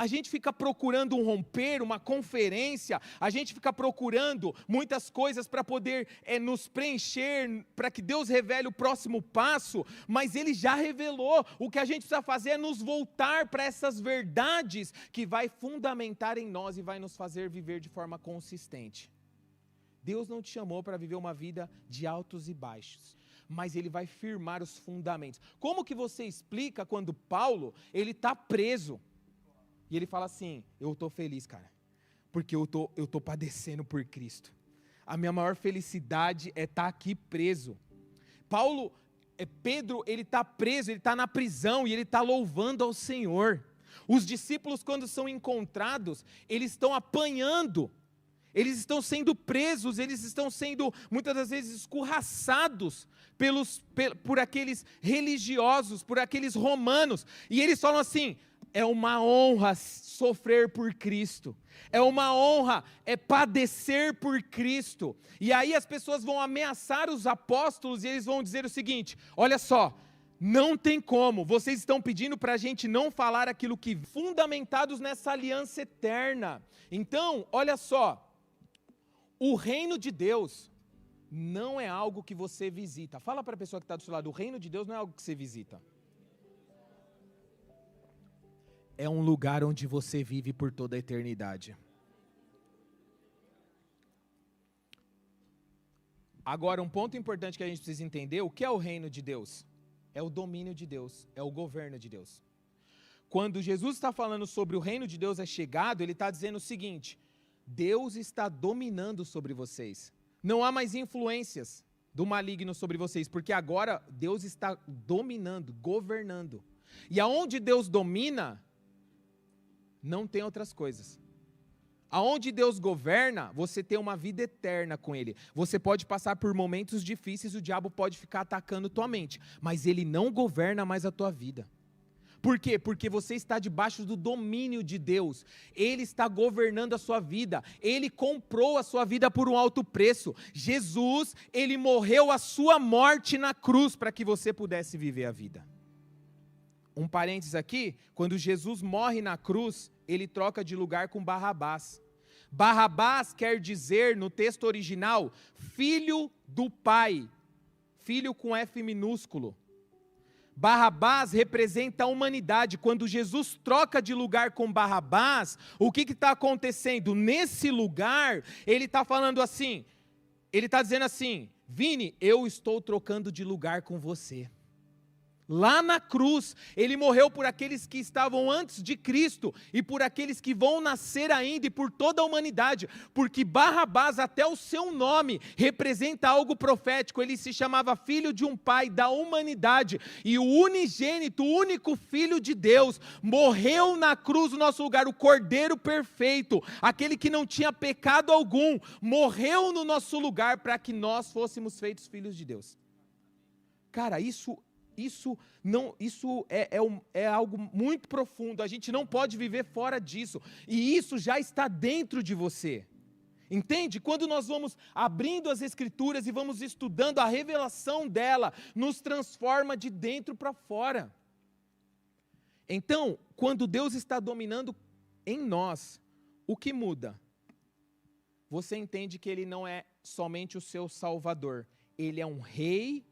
A gente fica procurando um romper, uma conferência, a gente fica procurando muitas coisas para poder nos preencher, para que Deus revele o próximo passo, mas Ele já revelou. O que a gente precisa fazer é nos voltar para essas verdades que vai fundamentar em nós e vai nos fazer viver de forma consistente. Deus não te chamou para viver uma vida de altos e baixos. mas ele vai firmar os fundamentos. Como que você explica quando Paulo, ele está preso? E ele fala assim, eu estou feliz, cara, porque eu tô padecendo por Cristo. A minha maior felicidade é estar aqui preso. Pedro, ele está preso, ele está na prisão e ele está louvando ao Senhor. Os discípulos, quando são encontrados, eles estão apanhando, eles estão sendo presos, eles estão sendo, muitas das vezes, escorraçados por aqueles religiosos, por aqueles romanos, e eles falam assim, é uma honra sofrer por Cristo, é uma honra padecer por Cristo. E aí as pessoas vão ameaçar os apóstolos e eles vão dizer o seguinte, olha só, não tem como, vocês estão pedindo para a gente não falar aquilo que fundamentados nessa aliança eterna. Então, olha só, o reino de Deus não é algo que você visita. Fala para a pessoa que está do seu lado, o reino de Deus não é algo que você visita. É um lugar onde você vive por toda a eternidade. Agora, um ponto importante que a gente precisa entender, o que é o reino de Deus? É o domínio de Deus, é o governo de Deus. Quando Jesus está falando sobre o reino de Deus é chegado, ele está dizendo o seguinte, Deus está dominando sobre vocês. Não há mais influências do maligno sobre vocês, porque agora Deus está dominando, governando. E aonde Deus domina, não tem outras coisas. Aonde Deus governa, você tem uma vida eterna com Ele. Você pode passar por momentos difíceis, o diabo pode ficar atacando tua mente, mas ele não governa mais a tua vida. Por quê? Porque você está debaixo do domínio de Deus. Ele está governando a sua vida. Ele comprou a sua vida por um alto preço. Jesus, Ele morreu a sua morte na cruz para que você pudesse viver a vida. Um parênteses aqui, quando Jesus morre na cruz, ele troca de lugar com Barrabás. Barrabás quer dizer, no texto original, filho do Pai. Filho com F minúsculo. Barrabás representa a humanidade. Quando Jesus troca de lugar com Barrabás, o que está acontecendo? Nesse lugar, ele está falando assim, ele está dizendo assim, Vini, eu estou trocando de lugar com você. Lá na cruz, ele morreu por aqueles que estavam antes de Cristo e por aqueles que vão nascer ainda e por toda a humanidade, porque Barrabás, até o seu nome, representa algo profético. Ele se chamava filho de um pai da humanidade e o unigênito, o único filho de Deus, morreu na cruz no nosso lugar, o Cordeiro perfeito, aquele que não tinha pecado algum, morreu no nosso lugar para que nós fôssemos feitos filhos de Deus. Cara, isso é algo muito profundo, a gente não pode viver fora disso, e isso já está dentro de você, entende? Quando nós vamos abrindo as Escrituras e vamos estudando, a revelação dela nos transforma de dentro para fora. Então, quando Deus está dominando em nós, o que muda? Você entende que Ele não é somente o seu Salvador, Ele é um Rei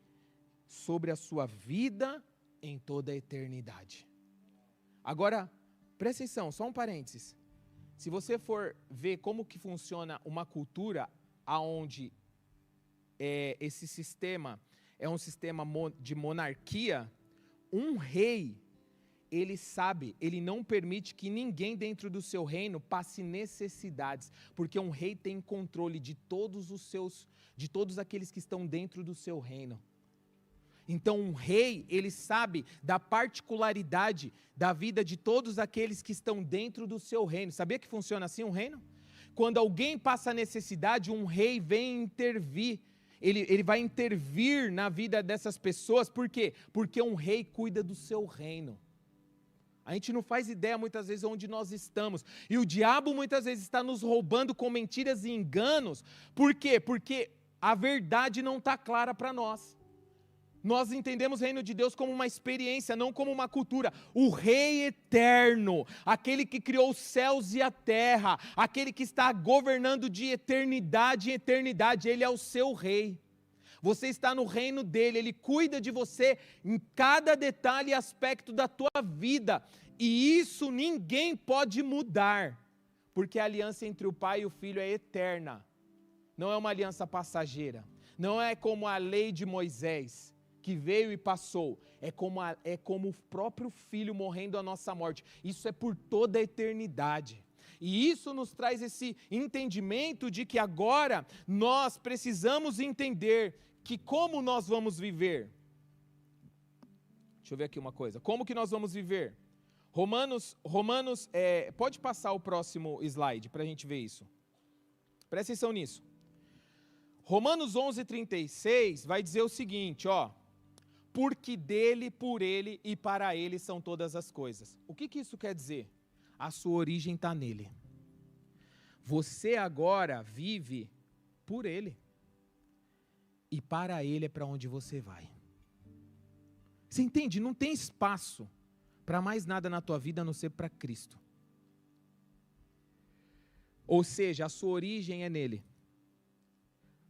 sobre a sua vida em toda a eternidade. Agora, presta atenção, só um parênteses. Se você for ver como que funciona uma cultura onde esse sistema é um sistema de monarquia, um rei, ele sabe, ele não permite que ninguém dentro do seu reino passe necessidades, porque um rei tem controle de todos aqueles que estão dentro do seu reino. Então um rei, ele sabe da particularidade da vida de todos aqueles que estão dentro do seu reino. Sabia que funciona assim um reino? Quando alguém passa necessidade, um rei vem intervir. Ele vai intervir na vida dessas pessoas. Por quê? Porque um rei cuida do seu reino. A gente não faz ideia muitas vezes onde nós estamos. E o diabo muitas vezes está nos roubando com mentiras e enganos. Por quê? Porque a verdade não está clara para nós. Nós entendemos o reino de Deus como uma experiência, não como uma cultura. O Rei eterno, aquele que criou os céus e a terra, aquele que está governando de eternidade em eternidade, Ele é o seu Rei. Você está no reino dEle, Ele cuida de você em cada detalhe e aspecto da tua vida. E isso ninguém pode mudar, porque a aliança entre o Pai e o Filho é eterna. Não é uma aliança passageira. Não é como a lei de Moisés, que veio e passou. É como o próprio Filho morrendo a nossa morte. Isso é por toda a eternidade. E isso nos traz esse entendimento de que agora nós precisamos entender que como nós vamos viver. Deixa eu ver aqui uma coisa. Como que nós vamos viver? Romanos, pode passar o próximo slide para a gente ver isso. Presta atenção nisso. Romanos 11:36 vai dizer o seguinte, ó. Porque dele, por ele e para ele são todas as coisas. O que isso quer dizer? A sua origem está nele. Você agora vive por ele. E para ele é para onde você vai. Você entende? Não tem espaço para mais nada na tua vida a não ser para Cristo. Ou seja, a sua origem é nele.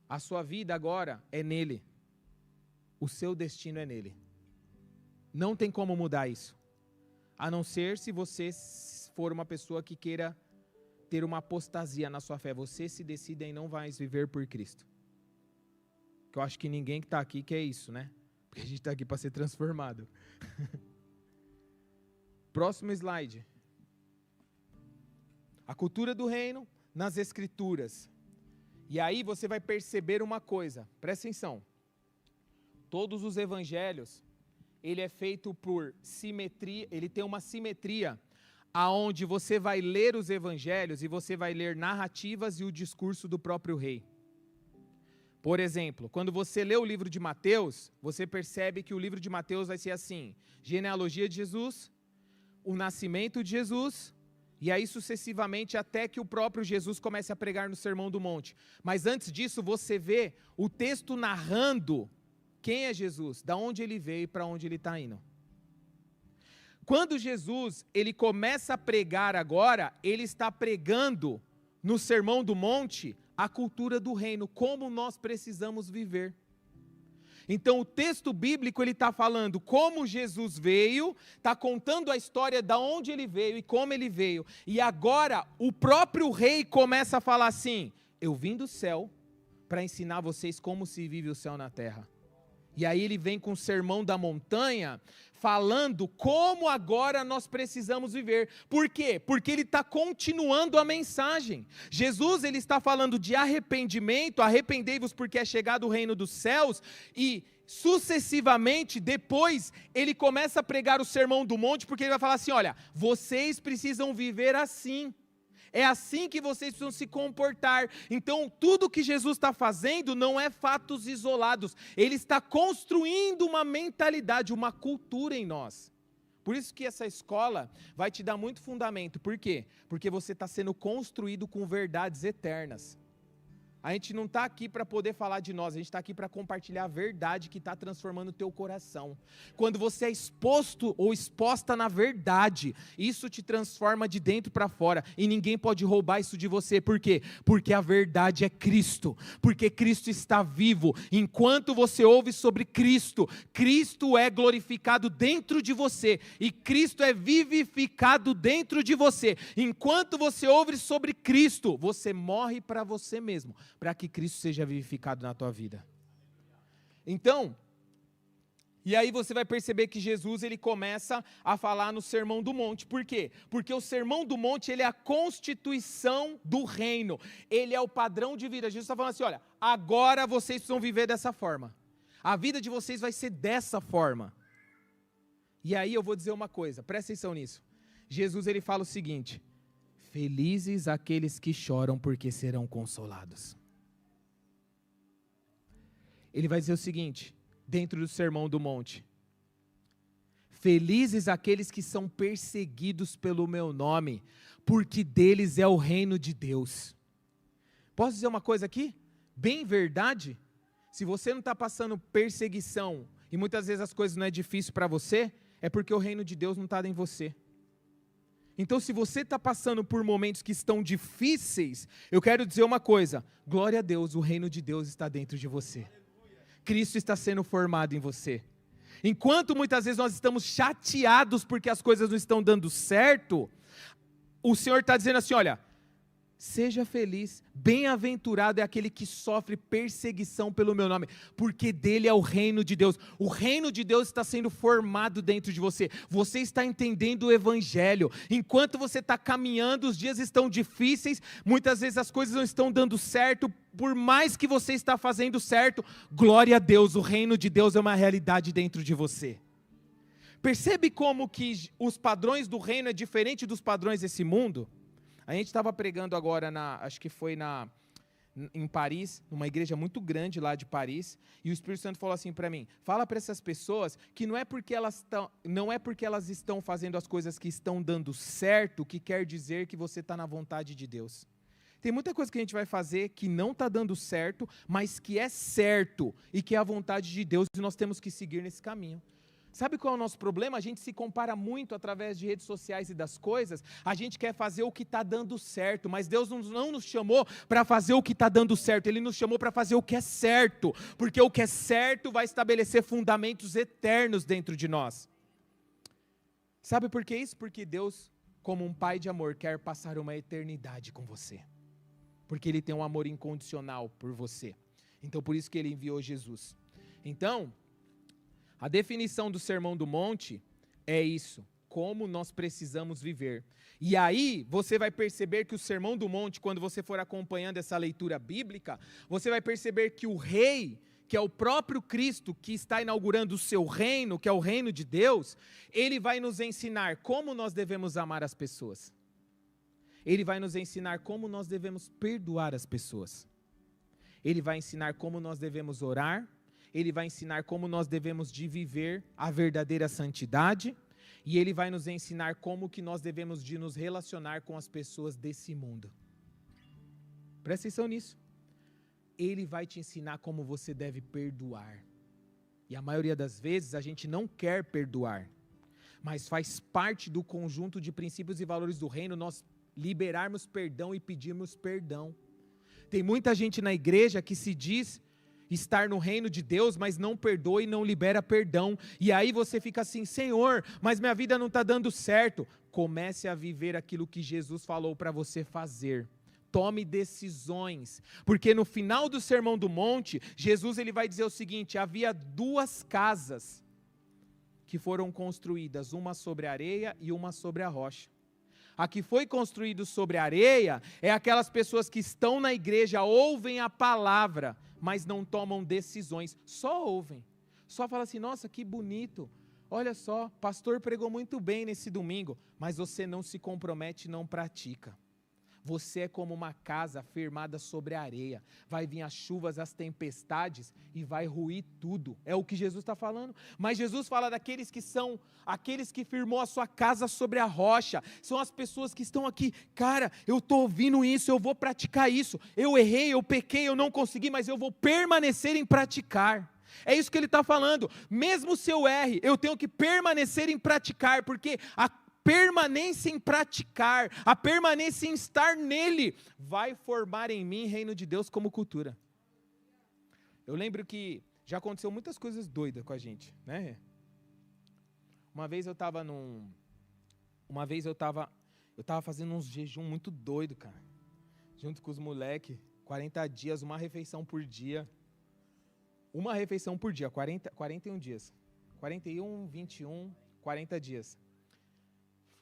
A sua vida agora é nele. O seu destino é nele. Não tem como mudar isso. A não ser se você for uma pessoa que queira ter uma apostasia na sua fé. Você se decide em não mais viver por Cristo. Que eu acho que ninguém que está aqui quer isso, né? Porque a gente está aqui para ser transformado. Próximo slide. A cultura do reino nas Escrituras. E aí você vai perceber uma coisa. Presta atenção. Todos os evangelhos, ele é feito por simetria, ele tem uma simetria, aonde você vai ler os evangelhos e você vai ler narrativas e o discurso do próprio rei. Por exemplo, quando você lê o livro de Mateus, você percebe que o livro de Mateus vai ser assim, genealogia de Jesus, o nascimento de Jesus, e aí sucessivamente até que o próprio Jesus comece a pregar no Sermão do Monte. Mas antes disso, você vê o texto narrando quem é Jesus, da onde ele veio e para onde ele está indo. Quando Jesus, ele começa a pregar agora, ele está pregando no Sermão do Monte a cultura do reino, como nós precisamos viver. Então o texto bíblico ele está falando como Jesus veio, está contando a história de onde ele veio e como ele veio. E agora o próprio rei começa a falar assim, eu vim do céu para ensinar vocês como se vive o céu na terra. E aí ele vem com o sermão da montanha, falando como agora nós precisamos viver. Por quê? Porque ele está continuando a mensagem. Jesus ele está falando de arrependimento, arrependei-vos porque é chegado o reino dos céus, e sucessivamente, depois, ele começa a pregar o sermão do monte, porque ele vai falar assim, olha, vocês precisam viver assim. É assim que vocês precisam se comportar. Então, tudo que Jesus está fazendo não é fatos isolados. Ele está construindo uma mentalidade, uma cultura em nós. Por isso que essa escola vai te dar muito fundamento. Por quê? Porque você está sendo construído com verdades eternas. A gente não está aqui para poder falar de nós, a gente está aqui para compartilhar a verdade que está transformando o teu coração. Quando você é exposto ou exposta na verdade, isso te transforma de dentro para fora, e ninguém pode roubar isso de você. Por quê? Porque a verdade é Cristo, porque Cristo está vivo. Enquanto você ouve sobre Cristo, Cristo é glorificado dentro de você, e Cristo é vivificado dentro de você. Enquanto você ouve sobre Cristo, você morre para você mesmo, para que Cristo seja vivificado na tua vida. Então, e aí você vai perceber que Jesus ele começa a falar no Sermão do Monte. Por quê? Porque o Sermão do Monte ele é a constituição do reino. Ele é o padrão de vida. Jesus está falando assim, olha, agora vocês precisam viver dessa forma. A vida de vocês vai ser dessa forma. E aí eu vou dizer uma coisa, presta atenção nisso. Jesus ele fala o seguinte, felizes aqueles que choram porque serão consolados. Ele vai dizer o seguinte, dentro do Sermão do Monte, felizes aqueles que são perseguidos pelo meu nome, porque deles é o reino de Deus. Posso dizer uma coisa aqui? Bem verdade, se você não está passando perseguição, e muitas vezes as coisas não é difícil para você, é porque o reino de Deus não está em você. Então se você está passando por momentos que estão difíceis, eu quero dizer uma coisa, glória a Deus, o reino de Deus está dentro de você. Cristo está sendo formado em você. Enquanto muitas vezes nós estamos chateados porque as coisas não estão dando certo, o Senhor está dizendo assim, olha, Seja feliz, bem-aventurado é aquele que sofre perseguição pelo meu nome, porque dele é o reino de Deus. O reino de Deus está sendo formado dentro de você. Você está entendendo o evangelho. Enquanto você está caminhando, os dias estão difíceis, muitas vezes as coisas não estão dando certo, por mais que você está fazendo certo, glória a Deus, o reino de Deus é uma realidade dentro de você. Percebe como que os padrões do reino é diferente dos padrões desse mundo? A gente estava pregando agora, acho que foi em Paris, numa igreja muito grande lá de Paris, e o Espírito Santo falou assim para mim, fala para essas pessoas que não é porque elas estão fazendo as coisas que estão dando certo, que quer dizer que você está na vontade de Deus. Tem muita coisa que a gente vai fazer que não está dando certo, mas que é certo, e que é a vontade de Deus, e nós temos que seguir nesse caminho. Sabe qual é o nosso problema? A gente se compara muito através de redes sociais e das coisas, a gente quer fazer o que está dando certo, mas Deus não nos chamou para fazer o que está dando certo, Ele nos chamou para fazer o que é certo, porque o que é certo vai estabelecer fundamentos eternos dentro de nós. Sabe por que isso? Porque Deus, como um pai de amor, quer passar uma eternidade com você, porque Ele tem um amor incondicional por você, então por isso que Ele enviou Jesus. Então, a definição do Sermão do Monte é isso, como nós precisamos viver. E aí, você vai perceber que o Sermão do Monte, quando você for acompanhando essa leitura bíblica, você vai perceber que o rei, que é o próprio Cristo, que está inaugurando o seu reino, que é o reino de Deus, ele vai nos ensinar como nós devemos amar as pessoas. Ele vai nos ensinar como nós devemos perdoar as pessoas. Ele vai ensinar como nós devemos orar. Ele vai ensinar como nós devemos de viver a verdadeira santidade, e Ele vai nos ensinar como que nós devemos de nos relacionar com as pessoas desse mundo. Presta atenção nisso. Ele vai te ensinar como você deve perdoar. E a maioria das vezes a gente não quer perdoar, mas faz parte do conjunto de princípios e valores do reino nós liberarmos perdão e pedirmos perdão. Tem muita gente na igreja que se diz estar no reino de Deus, mas não perdoa e não libera perdão, e aí você fica assim, Senhor, mas minha vida não está dando certo. Comece a viver aquilo que Jesus falou para você fazer, tome decisões, porque no final do Sermão do Monte, Jesus ele vai dizer o seguinte, havia 2 casas que foram construídas, uma sobre a areia e uma sobre a rocha. A que foi construído sobre a areia é aquelas pessoas que estão na igreja, ouvem a palavra, mas não tomam decisões, só ouvem, só falam assim, nossa, que bonito, olha só, pastor pregou muito bem nesse domingo, mas você não se compromete e não pratica. Você é como uma casa firmada sobre a areia, vai vir as chuvas, as tempestades e vai ruir tudo, é o que Jesus está falando. Mas Jesus fala daqueles que são, aqueles que firmou a sua casa sobre a rocha, são as pessoas que estão aqui, cara, eu estou ouvindo isso, eu vou praticar isso, eu errei, eu pequei, eu não consegui, mas eu vou permanecer em praticar. É isso que ele está falando, mesmo se eu erre, eu tenho que permanecer em praticar, porque a permanência em praticar, a permanência em estar nele, vai formar em mim reino de Deus como cultura. Eu lembro que já aconteceu muitas coisas doidas com a gente, né? Uma vez eu estava fazendo uns jejum muito doido, cara, junto com os moleques, 40 dias, uma refeição por dia, 41 dias, 41, 21, 40 dias.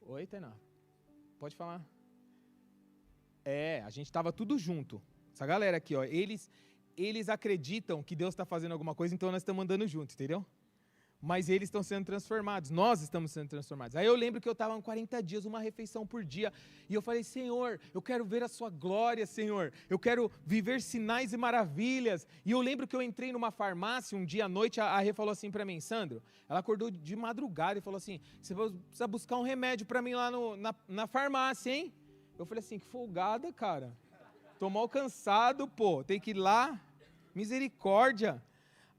Oi, Tainá. Pode falar. A gente estava tudo junto. Essa galera aqui, ó, eles acreditam que Deus está fazendo alguma coisa, então nós estamos andando junto, entendeu? Mas eles estão sendo transformados, nós estamos sendo transformados. Aí eu lembro que eu estava em 40 dias, uma refeição por dia, e eu falei, Senhor, eu quero ver a sua glória, Senhor, eu quero viver sinais e maravilhas. E eu lembro que eu entrei numa farmácia um dia à noite, a Rê falou assim para mim, Sandro, ela acordou de madrugada e falou assim, você precisa buscar um remédio para mim lá na farmácia, hein? Eu falei assim, que folgada, cara, tô mal cansado, pô, tem que ir lá, misericórdia.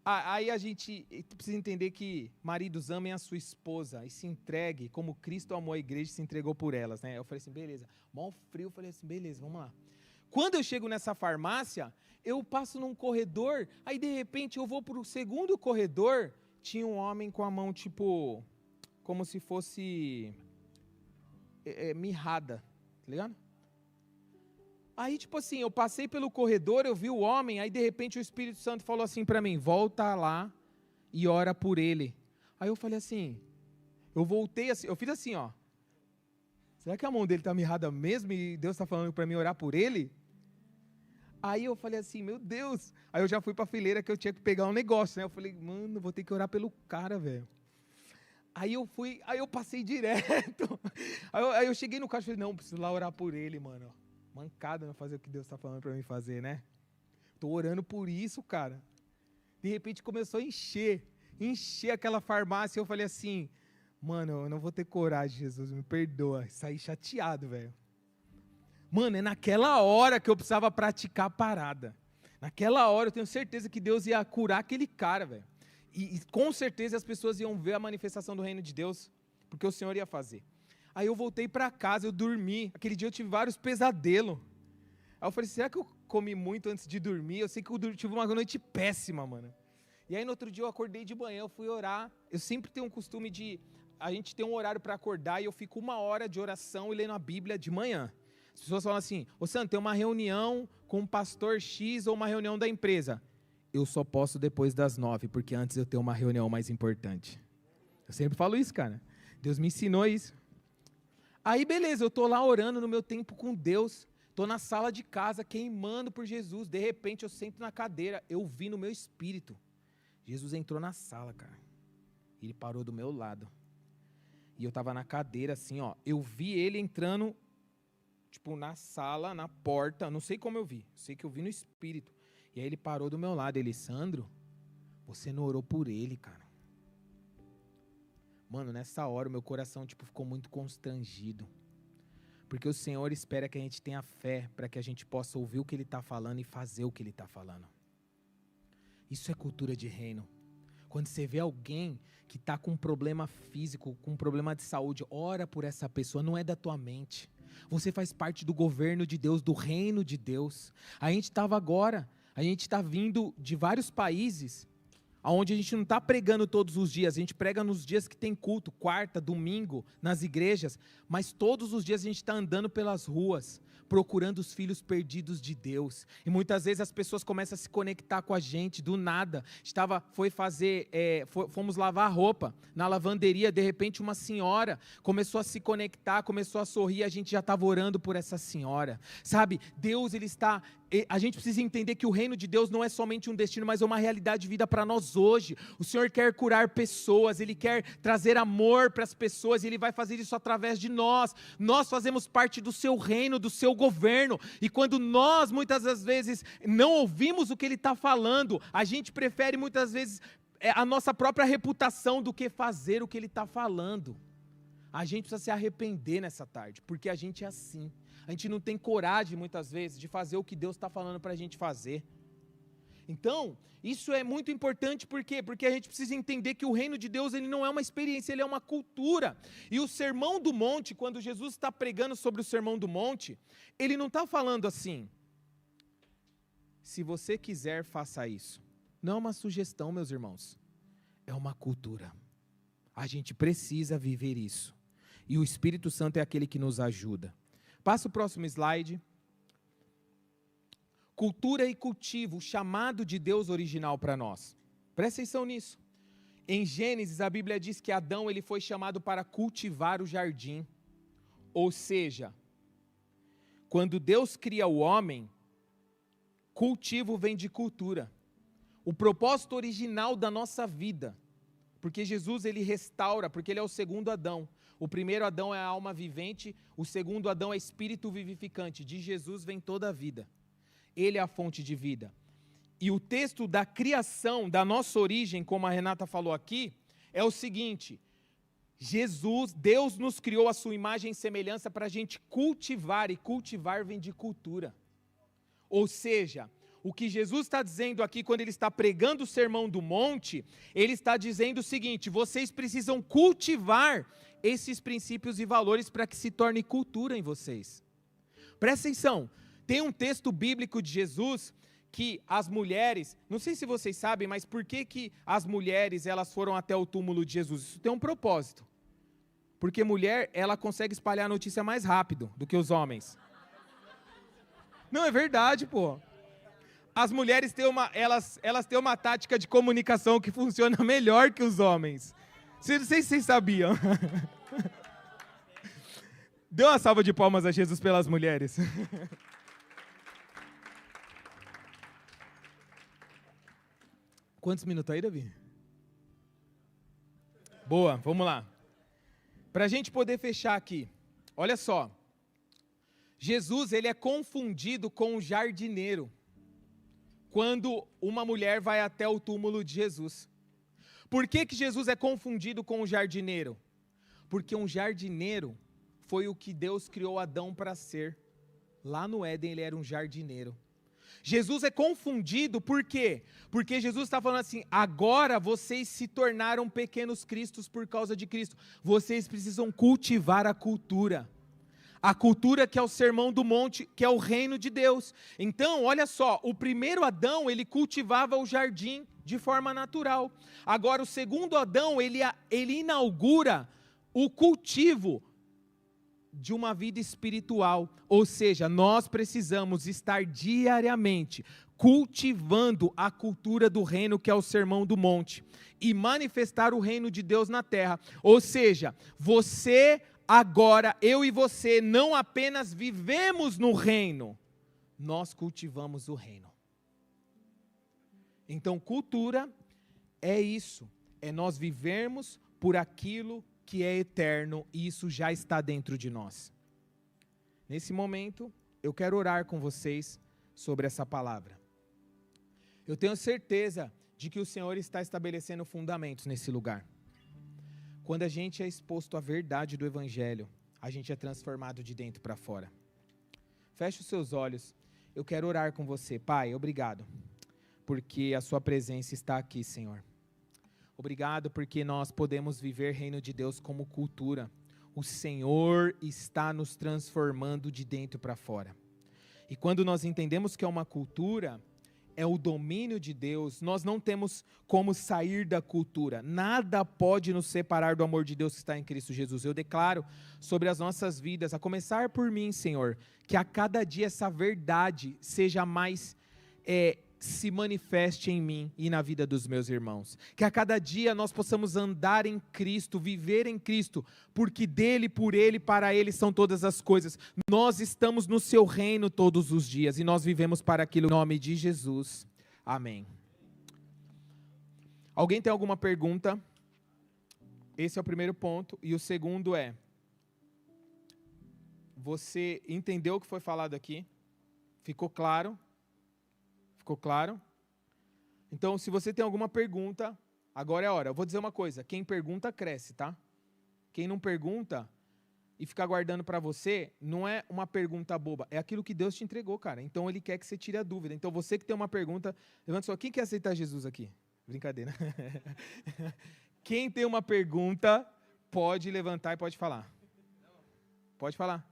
Aí a gente precisa entender que maridos amem a sua esposa e se entregue como Cristo amou a igreja e se entregou por elas, né? Eu falei assim, beleza, mó frio, eu falei assim, beleza, vamos lá. Quando eu chego nessa farmácia, eu passo num corredor, aí de repente eu vou para o segundo corredor, tinha um homem com a mão tipo, como se fosse mirrada, tá ligado? Aí, tipo assim, eu passei pelo corredor, eu vi o homem, aí de repente o Espírito Santo falou assim para mim, volta lá e ora por ele. Aí eu falei assim, eu voltei assim, eu fiz assim, ó. Será que a mão dele está mirrada mesmo e Deus está falando para mim orar por ele? Aí eu falei assim, meu Deus. Aí eu já fui para a fileira que eu tinha que pegar um negócio, né? Eu falei, mano, vou ter que orar pelo cara, velho. Aí eu passei direto. Aí eu cheguei no caixa e falei, não, preciso lá orar por ele, mano. Mancada não fazer o que Deus está falando para mim fazer, né? Tô orando por isso, cara. De repente começou a encher aquela farmácia. Eu falei assim, mano, eu não vou ter coragem, Jesus, me perdoa. Saí chateado, velho. Mano, é naquela hora que eu precisava praticar a parada. Naquela hora eu tenho certeza que Deus ia curar aquele cara, velho. E com certeza as pessoas iam ver a manifestação do reino de Deus, porque o Senhor ia fazer. Aí eu voltei para casa, eu dormi. Aquele dia eu tive vários pesadelos. Aí eu falei, será que eu comi muito antes de dormir? Eu sei que eu tive uma noite péssima, mano. E aí no outro dia eu acordei de manhã, eu fui orar. Eu sempre tenho um costume de... A gente tem um horário para acordar e eu fico 1 hora de oração e lendo a Bíblia de manhã. As pessoas falam assim, ô Santo, tem uma reunião com o pastor X ou uma reunião da empresa. Eu só posso depois das 9, porque antes eu tenho uma reunião mais importante. Eu sempre falo isso, cara. Deus me ensinou isso. Aí beleza, eu estou lá orando no meu tempo com Deus, estou na sala de casa queimando por Jesus, de repente eu sento na cadeira, eu vi no meu espírito, Jesus entrou na sala, cara, ele parou do meu lado, e eu estava na cadeira assim, ó, eu vi ele entrando, tipo na sala, na porta, não sei como eu vi, sei que eu vi no espírito, e aí ele parou do meu lado, ele, Sandro, você não orou por ele, cara. Mano, nessa hora o meu coração ficou muito constrangido. Porque o Senhor espera que a gente tenha fé para que a gente possa ouvir o que Ele está falando e fazer o que Ele está falando. Isso é cultura de reino. Quando você vê alguém que está com um problema físico, com um problema de saúde, ora por essa pessoa, não é da tua mente. Você faz parte do governo de Deus, do reino de Deus. A gente está vindo de vários países onde a gente não está pregando todos os dias, a gente prega nos dias que tem culto, quarta, domingo, nas igrejas, mas todos os dias a gente está andando pelas ruas, procurando os filhos perdidos de Deus, e muitas vezes as pessoas começam a se conectar com a gente, do nada, fomos lavar roupa, na lavanderia, de repente uma senhora começou a se conectar, começou a sorrir, a gente já estava orando por essa senhora, sabe, Deus a gente precisa entender que o reino de Deus não é somente um destino, mas é uma realidade de vida para nós hoje. O Senhor quer curar pessoas, Ele quer trazer amor para as pessoas, e Ele vai fazer isso através de nós. Nós fazemos parte do seu reino, do seu governo, e quando nós muitas das vezes não ouvimos o que Ele está falando, a gente prefere muitas vezes a nossa própria reputação do que fazer o que Ele está falando. A gente precisa se arrepender nessa tarde, porque a gente é assim. A gente não tem coragem, muitas vezes, de fazer o que Deus está falando para a gente fazer. Então, isso é muito importante, por quê? Porque a gente precisa entender que o reino de Deus, ele não é uma experiência, ele é uma cultura. E o Sermão do Monte, quando Jesus está pregando sobre o Sermão do Monte, ele não está falando assim, se você quiser, faça isso. Não é uma sugestão, meus irmãos, é uma cultura. A gente precisa viver isso. E o Espírito Santo é aquele que nos ajuda. Passa o próximo slide. Cultura e cultivo, o chamado de Deus original para nós. Presta atenção nisso. Em Gênesis, a Bíblia diz que Adão ele foi chamado para cultivar o jardim. Ou seja, quando Deus cria o homem, cultivo vem de cultura. O propósito original da nossa vida. Porque Jesus ele restaura, porque ele é o segundo Adão. O primeiro Adão é a alma vivente, o segundo Adão é espírito vivificante. De Jesus vem toda a vida. Ele é a fonte de vida. E o texto da criação, da nossa origem, como a Renata falou aqui, é o seguinte: Deus nos criou a sua imagem e semelhança para a gente cultivar, e cultivar vem de cultura. Ou seja, o que Jesus está dizendo aqui, quando ele está pregando o Sermão do Monte, ele está dizendo o seguinte: vocês precisam cultivar esses princípios e valores para que se torne cultura em vocês. Presta atenção, tem um texto bíblico de Jesus que as mulheres, não sei se vocês sabem, mas por que as mulheres elas foram até o túmulo de Jesus? Isso tem um propósito. Porque mulher, ela consegue espalhar a notícia mais rápido do que os homens. Não, é verdade, pô. As mulheres têm elas têm uma tática de comunicação que funciona melhor que os homens. Não sei se vocês sabiam. Dê uma salva de palmas a Jesus pelas mulheres. Quantos minutos aí, Davi? Boa, vamos lá. Para a gente poder fechar aqui, olha só. Jesus, ele é confundido com o jardineiro quando uma mulher vai até o túmulo de Jesus. Por que Jesus é confundido com o jardineiro? Porque um jardineiro foi o que Deus criou Adão para ser. Lá no Éden ele era um jardineiro. Jesus é confundido por quê? Porque Jesus está falando assim, agora vocês se tornaram pequenos cristos por causa de Cristo. Vocês precisam cultivar a cultura. A cultura que é o sermão do monte, que é o reino de Deus. Então, olha só, o primeiro Adão, ele cultivava o jardim de forma natural. Agora, o segundo Adão, ele inaugura o cultivo de uma vida espiritual, ou seja, nós precisamos estar diariamente cultivando a cultura do reino que é o sermão do monte e manifestar o reino de Deus na terra, ou seja, agora, eu e você não apenas vivemos no reino, nós cultivamos o reino. Então cultura é isso, é nós vivermos por aquilo que é eterno, e isso já está dentro de nós. Nesse momento, eu quero orar com vocês sobre essa palavra. Eu tenho certeza de que o Senhor está estabelecendo fundamentos nesse lugar. Quando a gente é exposto à verdade do Evangelho, a gente é transformado de dentro para fora. Feche os seus olhos, eu quero orar com você. Pai, obrigado, porque a sua presença está aqui, Senhor. Obrigado porque nós podemos viver reino de Deus como cultura. O Senhor está nos transformando de dentro para fora. E quando nós entendemos que é uma cultura, é o domínio de Deus, nós não temos como sair da cultura. Nada pode nos separar do amor de Deus que está em Cristo Jesus. Eu declaro sobre as nossas vidas, a começar por mim, Senhor, que a cada dia essa verdade seja mais se manifeste em mim e na vida dos meus irmãos. Que a cada dia nós possamos andar em Cristo, viver em Cristo, porque dele, por ele, para ele são todas as coisas. Nós estamos no seu reino todos os dias e nós vivemos para aquilo. Em nome de Jesus. Amém. Alguém tem alguma pergunta? Esse é o primeiro ponto. E o segundo é: você entendeu o que foi falado aqui? Ficou claro? Ficou claro? Então, se você tem alguma pergunta, agora é a hora. Eu vou dizer uma coisa, quem pergunta cresce, tá? Quem não pergunta e fica guardando para você, não é uma pergunta boba, é aquilo que Deus te entregou, cara. Então, Ele quer que você tire a dúvida. Então, você que tem uma pergunta, levanta só. Quem quer aceitar Jesus aqui? Brincadeira. Quem tem uma pergunta, pode levantar e pode falar. Pode falar.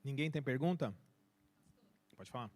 Ninguém tem pergunta? Pode falar.